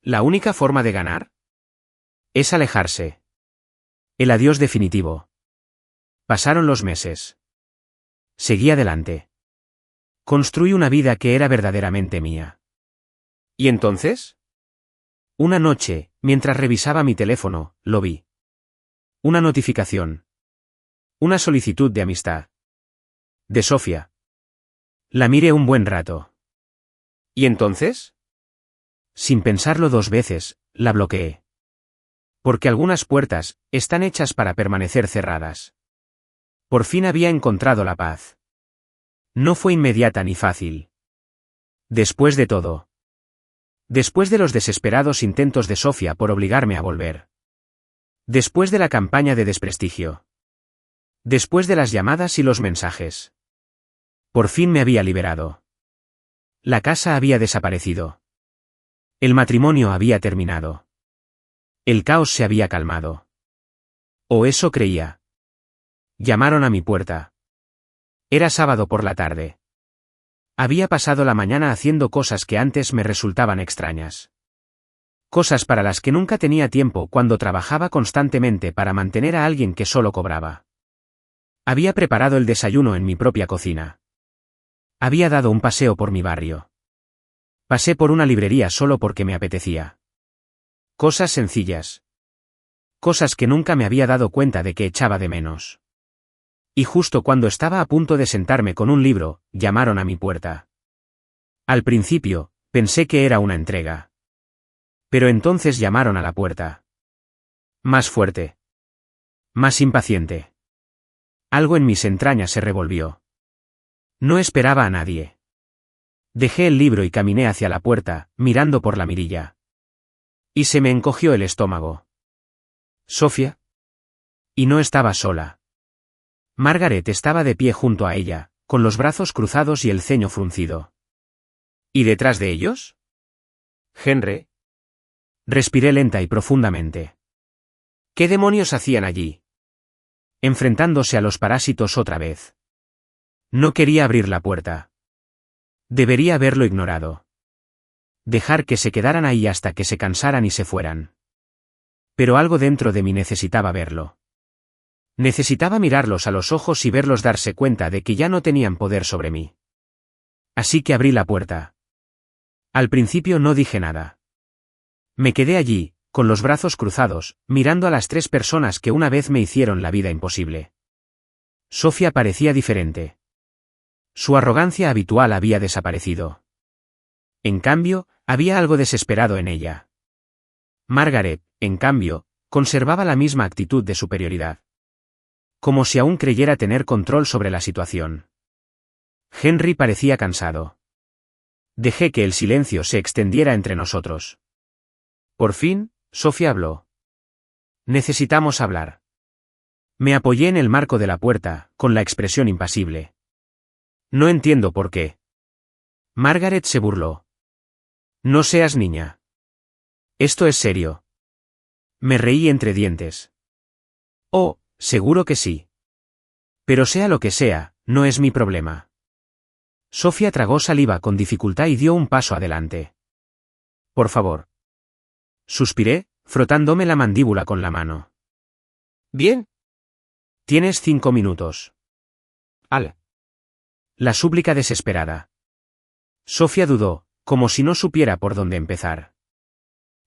S1: ¿La única forma de ganar? Es alejarse. El adiós definitivo. Pasaron los meses. Seguí adelante. Construí una vida que era verdaderamente mía. ¿Y entonces? Una noche, mientras revisaba mi teléfono, lo vi. Una notificación. Una solicitud de amistad. De Sofía. La miré un buen rato. ¿Y entonces? Sin pensarlo dos veces, la bloqueé. Porque algunas puertas están hechas para permanecer cerradas. Por fin había encontrado la paz. No fue inmediata ni fácil. Después de todo. Después de los desesperados intentos de Sofía por obligarme a volver. Después de la campaña de desprestigio. Después de las llamadas y los mensajes. Por fin me había liberado. La casa había desaparecido. El matrimonio había terminado. El caos se había calmado. O eso creía. Llamaron a mi puerta. Era sábado por la tarde. Había pasado la mañana haciendo cosas que antes me resultaban extrañas. Cosas para las que nunca tenía tiempo cuando trabajaba constantemente para mantener a alguien que solo cobraba. Había preparado el desayuno en mi propia cocina. Había dado un paseo por mi barrio. Pasé por una librería solo porque me apetecía. Cosas sencillas. Cosas que nunca me había dado cuenta de que echaba de menos. Y justo cuando estaba a punto de sentarme con un libro, llamaron a mi puerta. Al principio, pensé que era una entrega. Pero entonces llamaron a la puerta. Más fuerte. Más impaciente. Algo en mis entrañas se revolvió. No esperaba a nadie. Dejé el libro y caminé hacia la puerta, mirando por la mirilla. Y se me encogió el estómago. ¿Sofía? Y no estaba sola. Margaret estaba de pie junto a ella, con los brazos cruzados y el ceño fruncido. ¿Y detrás de ellos? Henry. Respiré lenta y profundamente. ¿Qué demonios hacían allí? Enfrentándose a los parásitos otra vez. No quería abrir la puerta. Debería haberlo ignorado. Dejar que se quedaran ahí hasta que se cansaran y se fueran. Pero algo dentro de mí necesitaba verlo. Necesitaba mirarlos a los ojos y verlos darse cuenta de que ya no tenían poder sobre mí. Así que abrí la puerta. Al principio no dije nada. Me quedé allí, con los brazos cruzados, mirando a las tres personas que una vez me hicieron la vida imposible. Sofía parecía diferente. Su arrogancia habitual había desaparecido. En cambio, había algo desesperado en ella. Margaret, en cambio, conservaba la misma actitud de superioridad. Como si aún creyera tener control sobre la situación. Henry parecía cansado. Dejé que el silencio se extendiera entre nosotros. Por fin, Sofía habló. Necesitamos hablar. Me apoyé en el marco de la puerta, con la expresión impasible. No entiendo por qué. Margaret se burló. No seas niña. Esto es serio. Me reí entre dientes. Oh, seguro que sí. Pero sea lo que sea, no es mi problema. Sofía tragó saliva con dificultad y dio un paso adelante. Por favor. Suspiré, frotándome la mandíbula con la mano. Bien. Tienes 5 minutos. Al. La súplica desesperada. Sofía dudó, como si no supiera por dónde empezar.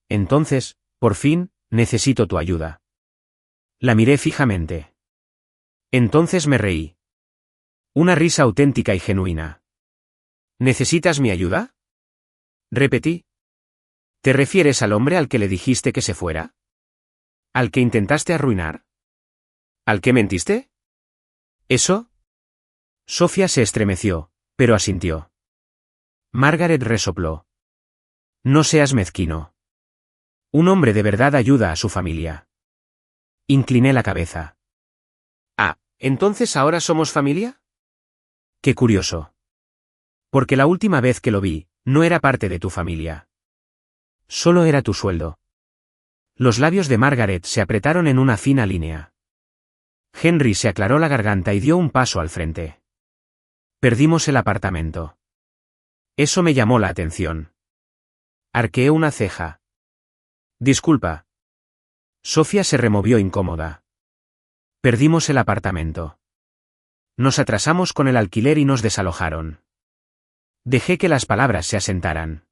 S1: Entonces, por fin, necesito tu ayuda. La miré fijamente. Entonces me reí. Una risa auténtica y genuina. ¿Necesitas mi ayuda? Repetí. ¿Te refieres al hombre al que le dijiste que se fuera? ¿Al que intentaste arruinar? ¿Al que mentiste? ¿Eso? Sofía se estremeció, pero asintió. Margaret resopló. No seas mezquino. Un hombre de verdad ayuda a su familia. Incliné la cabeza. Ah, ¿entonces ahora somos familia? Qué curioso. Porque la última vez que lo vi, no era parte de tu familia. Solo era tu sueldo. Los labios de Margaret se apretaron en una fina línea. Henry se aclaró la garganta y dio un paso al frente. Perdimos el apartamento. Eso me llamó la atención. Arqueé una ceja. Disculpa. Sofía se removió incómoda. Perdimos el apartamento. Nos atrasamos con el alquiler y nos desalojaron. Dejé que las palabras se asentaran.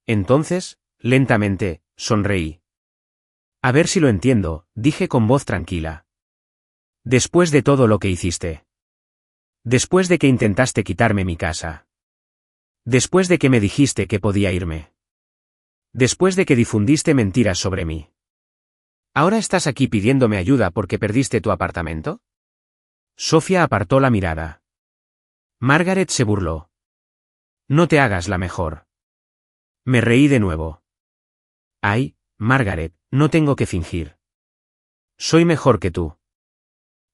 S1: Entonces, lentamente, sonreí. A ver si lo entiendo, dije con voz tranquila. Después de todo lo que hiciste. Después de que intentaste quitarme mi casa. Después de que me dijiste que podía irme. Después de que difundiste mentiras sobre mí. ¿Ahora estás aquí pidiéndome ayuda porque perdiste tu apartamento? Sofía apartó la mirada. Margaret se burló. No te hagas la mejor. Me reí de nuevo. Ay, Margaret, no tengo que fingir. Soy mejor que tú.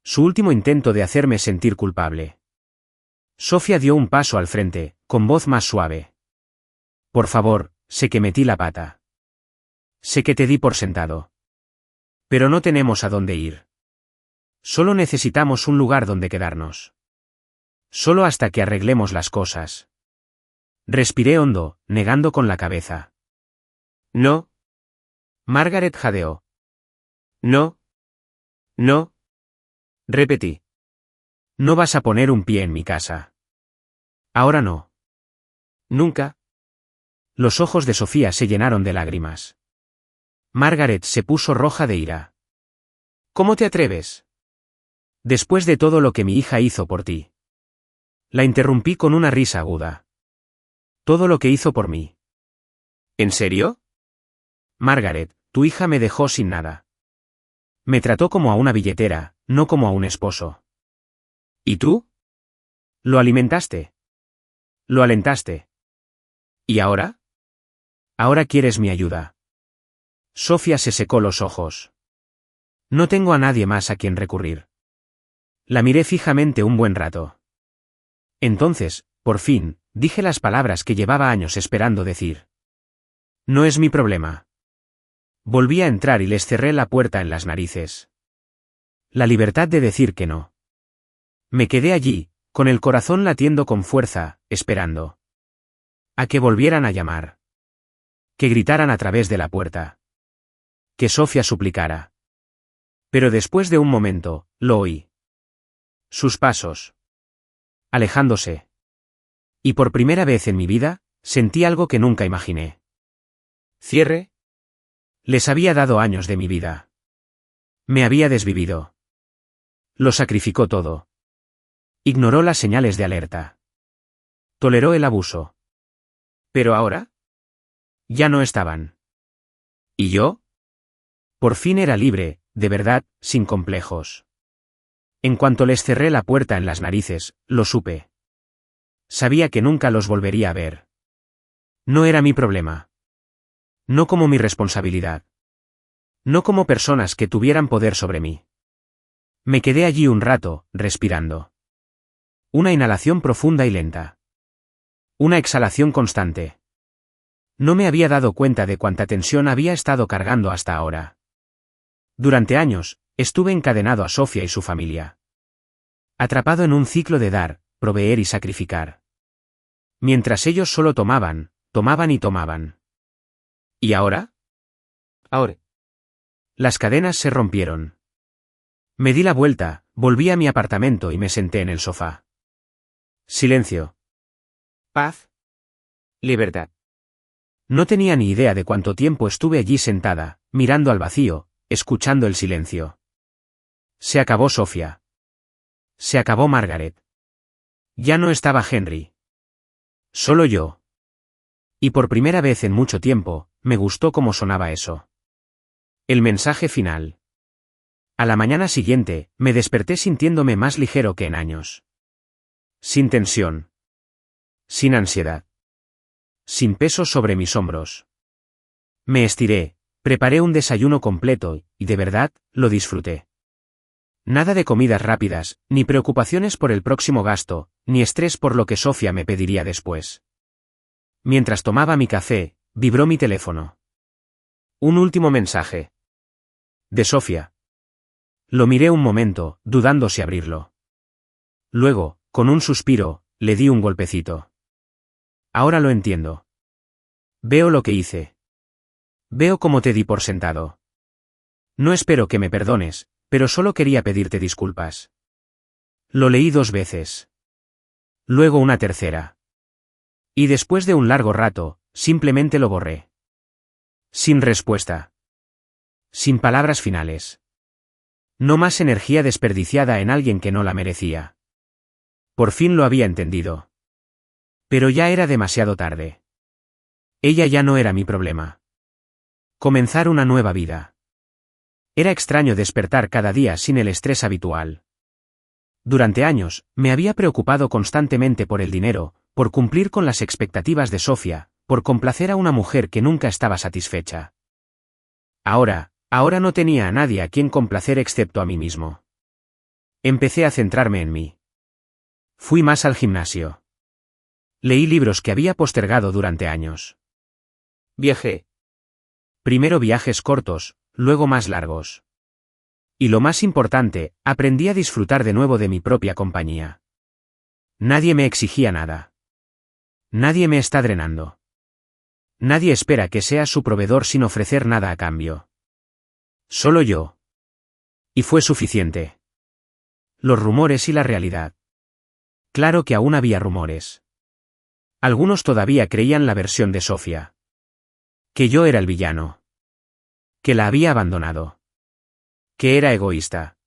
S1: Su último intento de hacerme sentir culpable. Sofía dio un paso al frente, con voz más suave. Por favor, sé que metí la pata. Sé que te di por sentado. Pero no tenemos a dónde ir. Solo necesitamos un lugar donde quedarnos. Solo hasta que arreglemos las cosas. Respiré hondo, negando con la cabeza. No. Margaret jadeó. No. No. Repetí. No vas a poner un pie en mi casa. Ahora no. Nunca. Los ojos de Sofía se llenaron de lágrimas. Margaret se puso roja de ira. ¿Cómo te atreves? Después de todo lo que mi hija hizo por ti. La interrumpí con una risa aguda. Todo lo que hizo por mí. ¿En serio? Margaret, tu hija me dejó sin nada. Me trató como a una billetera, no como a un esposo. ¿Y tú? Lo alimentaste. Lo alentaste. ¿Y ahora? Ahora quieres mi ayuda. Sofía se secó los ojos. No tengo a nadie más a quien recurrir. La miré fijamente un buen rato. Entonces, por fin, dije las palabras que llevaba años esperando decir. No es mi problema. Volví a entrar y les cerré la puerta en las narices. La libertad de decir que no. Me quedé allí, con el corazón latiendo con fuerza, esperando. A que volvieran a llamar. Que gritaran a través de la puerta. Que Sofía suplicara. Pero después de un momento, lo oí. Sus pasos. Alejándose. Y por primera vez en mi vida, sentí algo que nunca imaginé. ¿Cierre? Les había dado años de mi vida. Me había desvivido. Lo sacrificó todo. Ignoró las señales de alerta. Toleró el abuso. Pero ahora, ya no estaban. ¿Y yo? Por fin era libre, de verdad, sin complejos. En cuanto les cerré la puerta en las narices, lo supe. Sabía que nunca los volvería a ver. No era mi problema. No como mi responsabilidad. No como personas que tuvieran poder sobre mí. Me quedé allí un rato, respirando. Una inhalación profunda y lenta. Una exhalación constante. No me había dado cuenta de cuánta tensión había estado cargando hasta ahora. Durante años, estuve encadenado a Sofía y su familia. Atrapado en un ciclo de dar, proveer y sacrificar. Mientras ellos solo tomaban, tomaban y tomaban. ¿Y ahora? Ahora. Las cadenas se rompieron. Me di la vuelta, volví a mi apartamento y me senté en el sofá. Silencio. Paz. Libertad. No tenía ni idea de cuánto tiempo estuve allí sentada, mirando al vacío, escuchando el silencio. Se acabó Sofía. Se acabó Margaret. Ya no estaba Henry. Solo yo. Y por primera vez en mucho tiempo, me gustó cómo sonaba eso. El mensaje final. A la mañana siguiente, me desperté sintiéndome más ligero que en años. Sin tensión. Sin ansiedad. Sin peso sobre mis hombros. Me estiré, preparé un desayuno completo, y de verdad, lo disfruté. Nada de comidas rápidas, ni preocupaciones por el próximo gasto, ni estrés por lo que Sofía me pediría después. Mientras tomaba mi café, vibró mi teléfono. Un último mensaje. De Sofía. Lo miré un momento, dudando si abrirlo. Luego, con un suspiro, le di un golpecito. Ahora lo entiendo. Veo lo que hice. Veo cómo te di por sentado. No espero que me perdones, pero solo quería pedirte disculpas. Lo leí 2 veces. Luego una tercera. Y después de un largo rato, simplemente lo borré. Sin respuesta. Sin palabras finales. No más energía desperdiciada en alguien que no la merecía. Por fin lo había entendido. Pero ya era demasiado tarde. Ella ya no era mi problema. Comenzar una nueva vida. Era extraño despertar cada día sin el estrés habitual. Durante años, me había preocupado constantemente por el dinero, por cumplir con las expectativas de Sofía, por complacer a una mujer que nunca estaba satisfecha. Ahora no tenía a nadie a quien complacer excepto a mí mismo. Empecé a centrarme en mí. Fui más al gimnasio. Leí libros que había postergado durante años. Viajé. Primero viajes cortos, luego más largos. Y lo más importante, aprendí a disfrutar de nuevo de mi propia compañía. Nadie me exigía nada. Nadie me está drenando. Nadie espera que sea su proveedor sin ofrecer nada a cambio. Solo yo. Y fue suficiente. Los rumores y la realidad. Claro que aún había rumores. Algunos todavía creían la versión de Sofía. Que yo era el villano. Que la había abandonado. Que era egoísta.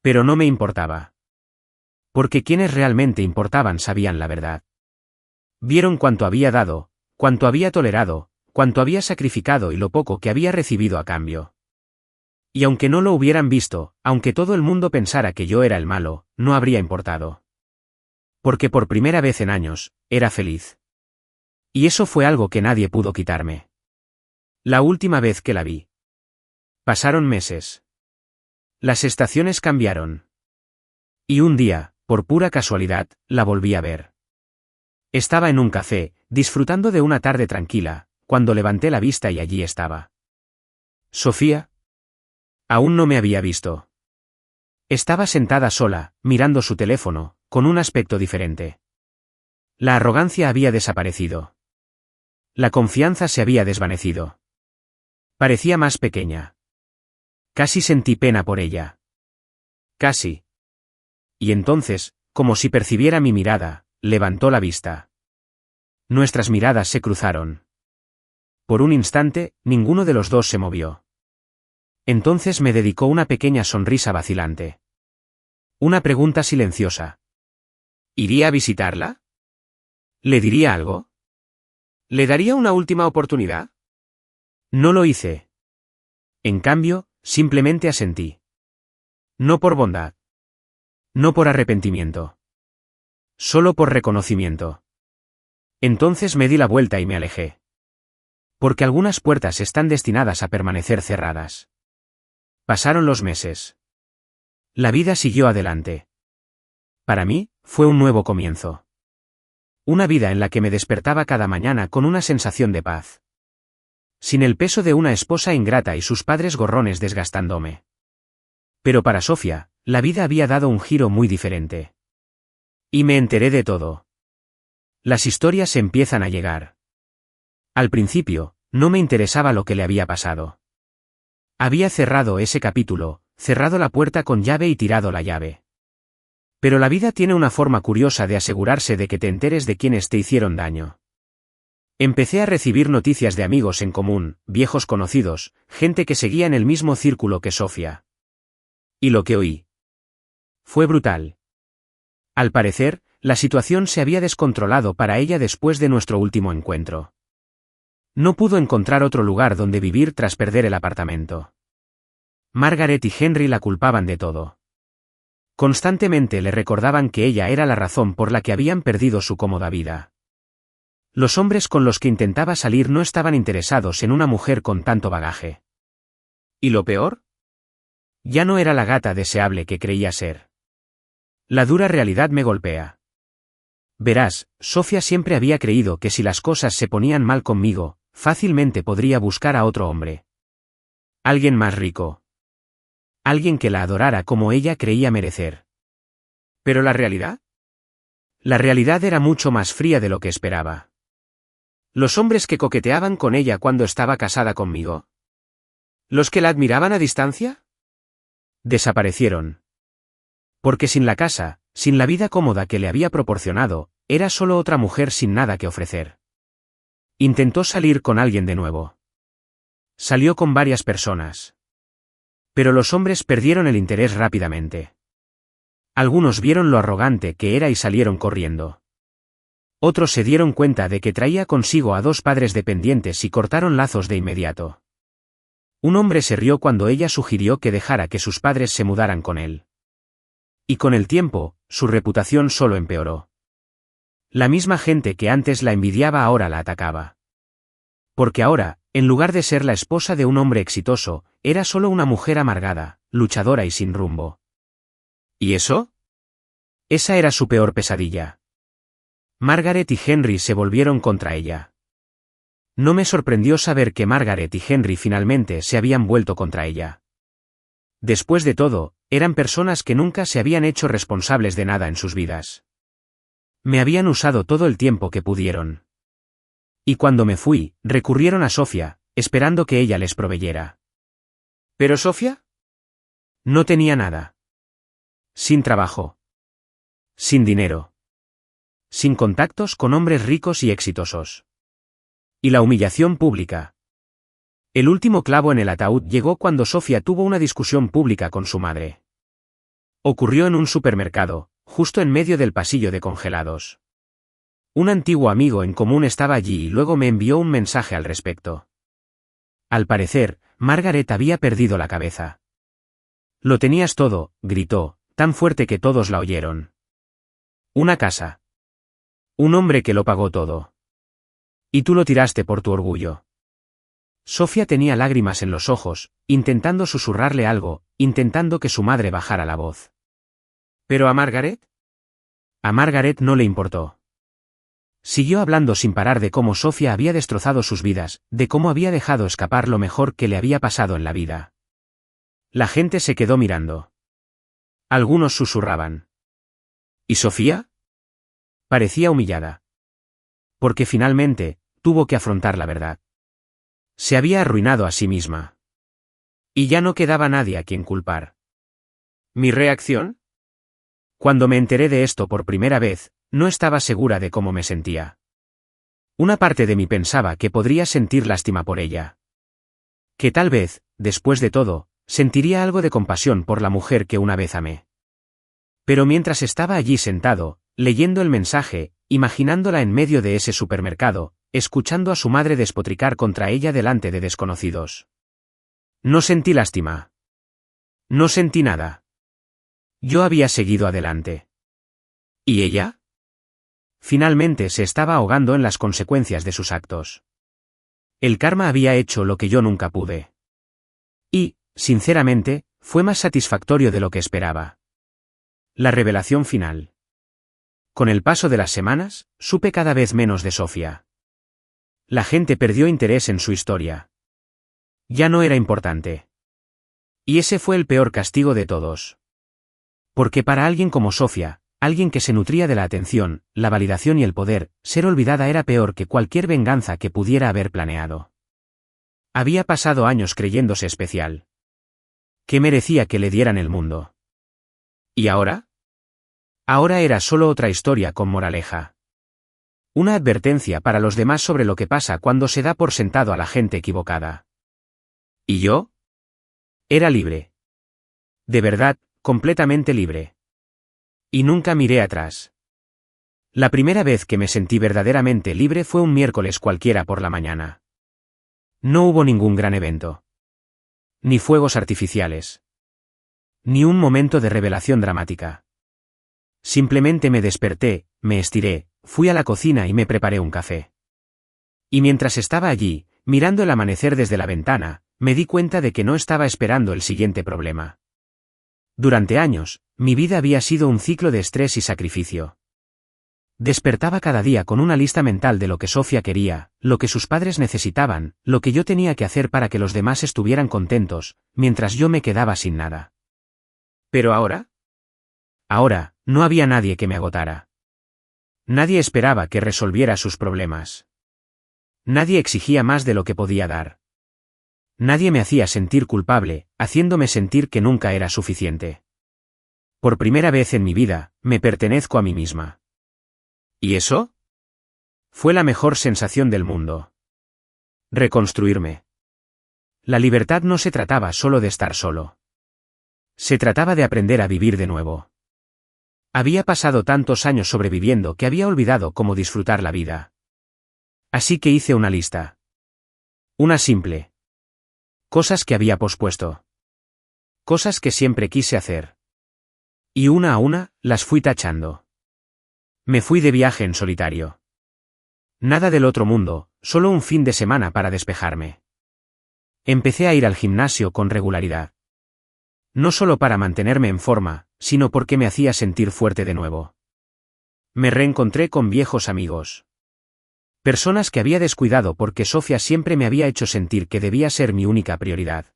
S1: Pero no me importaba. Porque quienes realmente importaban sabían la verdad. Vieron cuánto había dado, cuánto había tolerado, cuánto había sacrificado y lo poco que había recibido a cambio. Y aunque no lo hubieran visto, aunque todo el mundo pensara que yo era el malo, no habría importado. Porque por primera vez en años, era feliz. Y eso fue algo que nadie pudo quitarme. La última vez que la vi. Pasaron meses. Las estaciones cambiaron. Y un día, por pura casualidad, la volví a ver. Estaba en un café, disfrutando de una tarde tranquila, cuando levanté la vista y allí estaba. Sofía. Aún no me había visto. Estaba sentada sola, mirando su teléfono, con un aspecto diferente. La arrogancia había desaparecido. La confianza se había desvanecido. Parecía más pequeña. Casi sentí pena por ella. Casi. Y entonces, como si percibiera mi mirada, levantó la vista. Nuestras miradas se cruzaron. Por un instante, ninguno de los dos se movió. Entonces me dedicó una pequeña sonrisa vacilante. Una pregunta silenciosa. ¿Iría a visitarla? ¿Le diría algo? ¿Le daría una última oportunidad? No lo hice. En cambio, simplemente asentí. No por bondad. No por arrepentimiento. Solo por reconocimiento. Entonces me di la vuelta y me alejé. Porque algunas puertas están destinadas a permanecer cerradas. Pasaron los meses. La vida siguió adelante. Para mí, fue un nuevo comienzo. Una vida en la que me despertaba cada mañana con una sensación de paz. Sin el peso de una esposa ingrata y sus padres gorrones desgastándome. Pero para Sofía, la vida había dado un giro muy diferente. Y me enteré de todo. Las historias empiezan a llegar. Al principio, no me interesaba lo que le había pasado. Había cerrado ese capítulo, cerrado la puerta con llave y tirado la llave. Pero la vida tiene una forma curiosa de asegurarse de que te enteres de quienes te hicieron daño. Empecé a recibir noticias de amigos en común, viejos conocidos, gente que seguía en el mismo círculo que Sofía. Y lo que oí fue brutal. Al parecer, la situación se había descontrolado para ella después de nuestro último encuentro. No pudo encontrar otro lugar donde vivir tras perder el apartamento. Margaret y Henry la culpaban de todo. Constantemente le recordaban que ella era la razón por la que habían perdido su cómoda vida. Los hombres con los que intentaba salir no estaban interesados en una mujer con tanto bagaje. ¿Y lo peor? Ya no era la gata deseable que creía ser. La dura realidad me golpea. Verás, Sofía siempre había creído que si las cosas se ponían mal conmigo, fácilmente podría buscar a otro hombre. Alguien más rico. Alguien que la adorara como ella creía merecer. ¿Pero la realidad? La realidad era mucho más fría de lo que esperaba. Los hombres que coqueteaban con ella cuando estaba casada conmigo. ¿Los que la admiraban a distancia? Desaparecieron. Porque sin la casa, sin la vida cómoda que le había proporcionado, era solo otra mujer sin nada que ofrecer. Intentó salir con alguien de nuevo. Salió con varias personas. Pero los hombres perdieron el interés rápidamente. Algunos vieron lo arrogante que era y salieron corriendo. Otros se dieron cuenta de que traía consigo a 2 padres dependientes y cortaron lazos de inmediato. Un hombre se rió cuando ella sugirió que dejara que sus padres se mudaran con él. Y con el tiempo, su reputación solo empeoró. La misma gente que antes la envidiaba ahora la atacaba. Porque ahora, en lugar de ser la esposa de un hombre exitoso, era solo una mujer amargada, luchadora y sin rumbo. ¿Y eso? Esa era su peor pesadilla. Margaret y Henry se volvieron contra ella. No me sorprendió saber que Margaret y Henry finalmente se habían vuelto contra ella. Después de todo, eran personas que nunca se habían hecho responsables de nada en sus vidas. Me habían usado todo el tiempo que pudieron. Y cuando me fui, recurrieron a Sofía, esperando que ella les proveyera. ¿Pero Sofía? No tenía nada. Sin trabajo. Sin dinero. Sin contactos con hombres ricos y exitosos. Y la humillación pública. El último clavo en el ataúd llegó cuando Sofía tuvo una discusión pública con su madre. Ocurrió en un supermercado, justo en medio del pasillo de congelados. Un antiguo amigo en común estaba allí y luego me envió un mensaje al respecto. Al parecer, Margaret había perdido la cabeza. «Lo tenías todo», gritó, tan fuerte que todos la oyeron. «Una casa. Un hombre que lo pagó todo. Y tú lo tiraste por tu orgullo». Sofía tenía lágrimas en los ojos, intentando susurrarle algo, intentando que su madre bajara la voz. ¿Pero a Margaret? A Margaret no le importó. Siguió hablando sin parar de cómo Sofía había destrozado sus vidas, de cómo había dejado escapar lo mejor que le había pasado en la vida. La gente se quedó mirando. Algunos susurraban. ¿Y Sofía? Parecía humillada. Porque finalmente, tuvo que afrontar la verdad. Se había arruinado a sí misma. Y ya no quedaba nadie a quien culpar. ¿Mi reacción? Cuando me enteré de esto por primera vez, no estaba segura de cómo me sentía. Una parte de mí pensaba que podría sentir lástima por ella. Que tal vez, después de todo, sentiría algo de compasión por la mujer que una vez amé. Pero mientras estaba allí sentado, leyendo el mensaje, imaginándola en medio de ese supermercado, escuchando a su madre despotricar contra ella delante de desconocidos. No sentí lástima. No sentí nada. Yo había seguido adelante. ¿Y ella? Finalmente se estaba ahogando en las consecuencias de sus actos. El karma había hecho lo que yo nunca pude. Y, sinceramente, fue más satisfactorio de lo que esperaba. La revelación final. Con el paso de las semanas, supe cada vez menos de Sofía. La gente perdió interés en su historia. Ya no era importante. Y ese fue el peor castigo de todos. Porque para alguien como Sofía, alguien que se nutría de la atención, la validación y el poder, ser olvidada era peor que cualquier venganza que pudiera haber planeado. Había pasado años creyéndose especial. Que merecía que le dieran el mundo. ¿Y ahora? Ahora era solo otra historia con moraleja. Una advertencia para los demás sobre lo que pasa cuando se da por sentado a la gente equivocada. ¿Y yo? Era libre. De verdad, completamente libre. Y nunca miré atrás. La primera vez que me sentí verdaderamente libre fue un miércoles cualquiera por la mañana. No hubo ningún gran evento. Ni fuegos artificiales. Ni un momento de revelación dramática. Simplemente me desperté, me estiré, fui a la cocina y me preparé un café. Y mientras estaba allí, mirando el amanecer desde la ventana, me di cuenta de que no estaba esperando el siguiente problema. Durante años, mi vida había sido un ciclo de estrés y sacrificio. Despertaba cada día con una lista mental de lo que Sofía quería, lo que sus padres necesitaban, lo que yo tenía que hacer para que los demás estuvieran contentos, mientras yo me quedaba sin nada. ¿Pero ahora? Ahora, no había nadie que me agotara. Nadie esperaba que resolviera sus problemas. Nadie exigía más de lo que podía dar. Nadie me hacía sentir culpable, haciéndome sentir que nunca era suficiente. Por primera vez en mi vida, me pertenezco a mí misma. ¿Y eso? Fue la mejor sensación del mundo. Reconstruirme. La libertad no se trataba solo de estar solo. Se trataba de aprender a vivir de nuevo. Había pasado tantos años sobreviviendo que había olvidado cómo disfrutar la vida. Así que hice una lista. Una simple. Cosas que había pospuesto. Cosas que siempre quise hacer. Y una a una, las fui tachando. Me fui de viaje en solitario. Nada del otro mundo, solo un fin de semana para despejarme. Empecé a ir al gimnasio con regularidad. No solo para mantenerme en forma, sino porque me hacía sentir fuerte de nuevo. Me reencontré con viejos amigos. Personas que había descuidado porque Sofía siempre me había hecho sentir que debía ser mi única prioridad.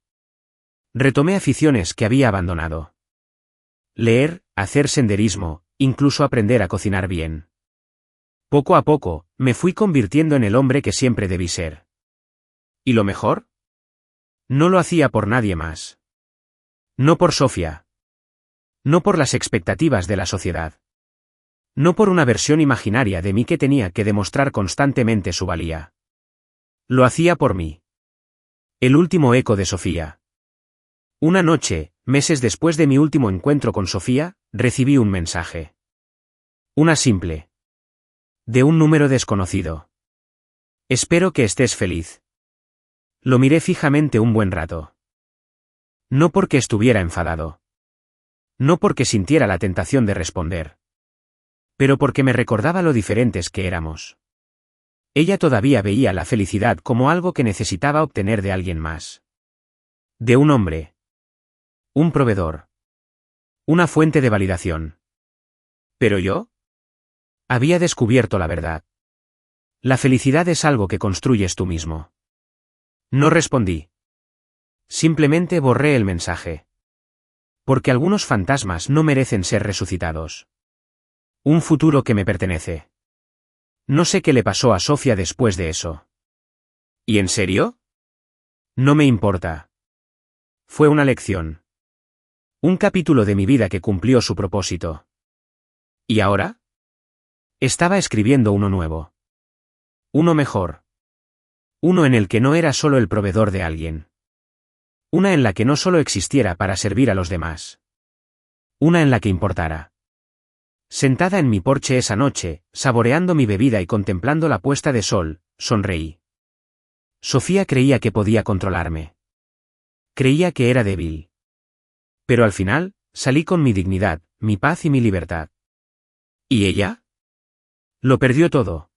S1: Retomé aficiones que había abandonado. Leer, hacer senderismo, incluso aprender a cocinar bien. Poco a poco, me fui convirtiendo en el hombre que siempre debí ser. ¿Y lo mejor? No lo hacía por nadie más. No por Sofía. No por las expectativas de la sociedad. No por una versión imaginaria de mí que tenía que demostrar constantemente su valía. Lo hacía por mí. El último eco de Sofía. Una noche, meses después de mi último encuentro con Sofía, recibí un mensaje. Una simple. De un número desconocido. Espero que estés feliz. Lo miré fijamente un buen rato. No porque estuviera enfadado. No porque sintiera la tentación de responder. Pero porque me recordaba lo diferentes que éramos. Ella todavía veía la felicidad como algo que necesitaba obtener de alguien más. De un hombre. Un proveedor. Una fuente de validación. ¿Pero yo? Había descubierto la verdad. La felicidad es algo que construyes tú mismo. No respondí. Simplemente borré el mensaje. Porque algunos fantasmas no merecen ser resucitados. Un futuro que me pertenece. No sé qué le pasó a Sofía después de eso. ¿Y en serio? No me importa. Fue una lección. Un capítulo de mi vida que cumplió su propósito. ¿Y ahora? Estaba escribiendo uno nuevo. Uno mejor. Uno en el que no era solo el proveedor de alguien. Una en la que no solo existiera para servir a los demás. Una en la que importara. Sentada en mi porche esa noche, saboreando mi bebida y contemplando la puesta de sol, sonreí. Sofía creía que podía controlarme. Creía que era débil. Pero al final, salí con mi dignidad, mi paz y mi libertad. ¿Y ella? Lo perdió todo.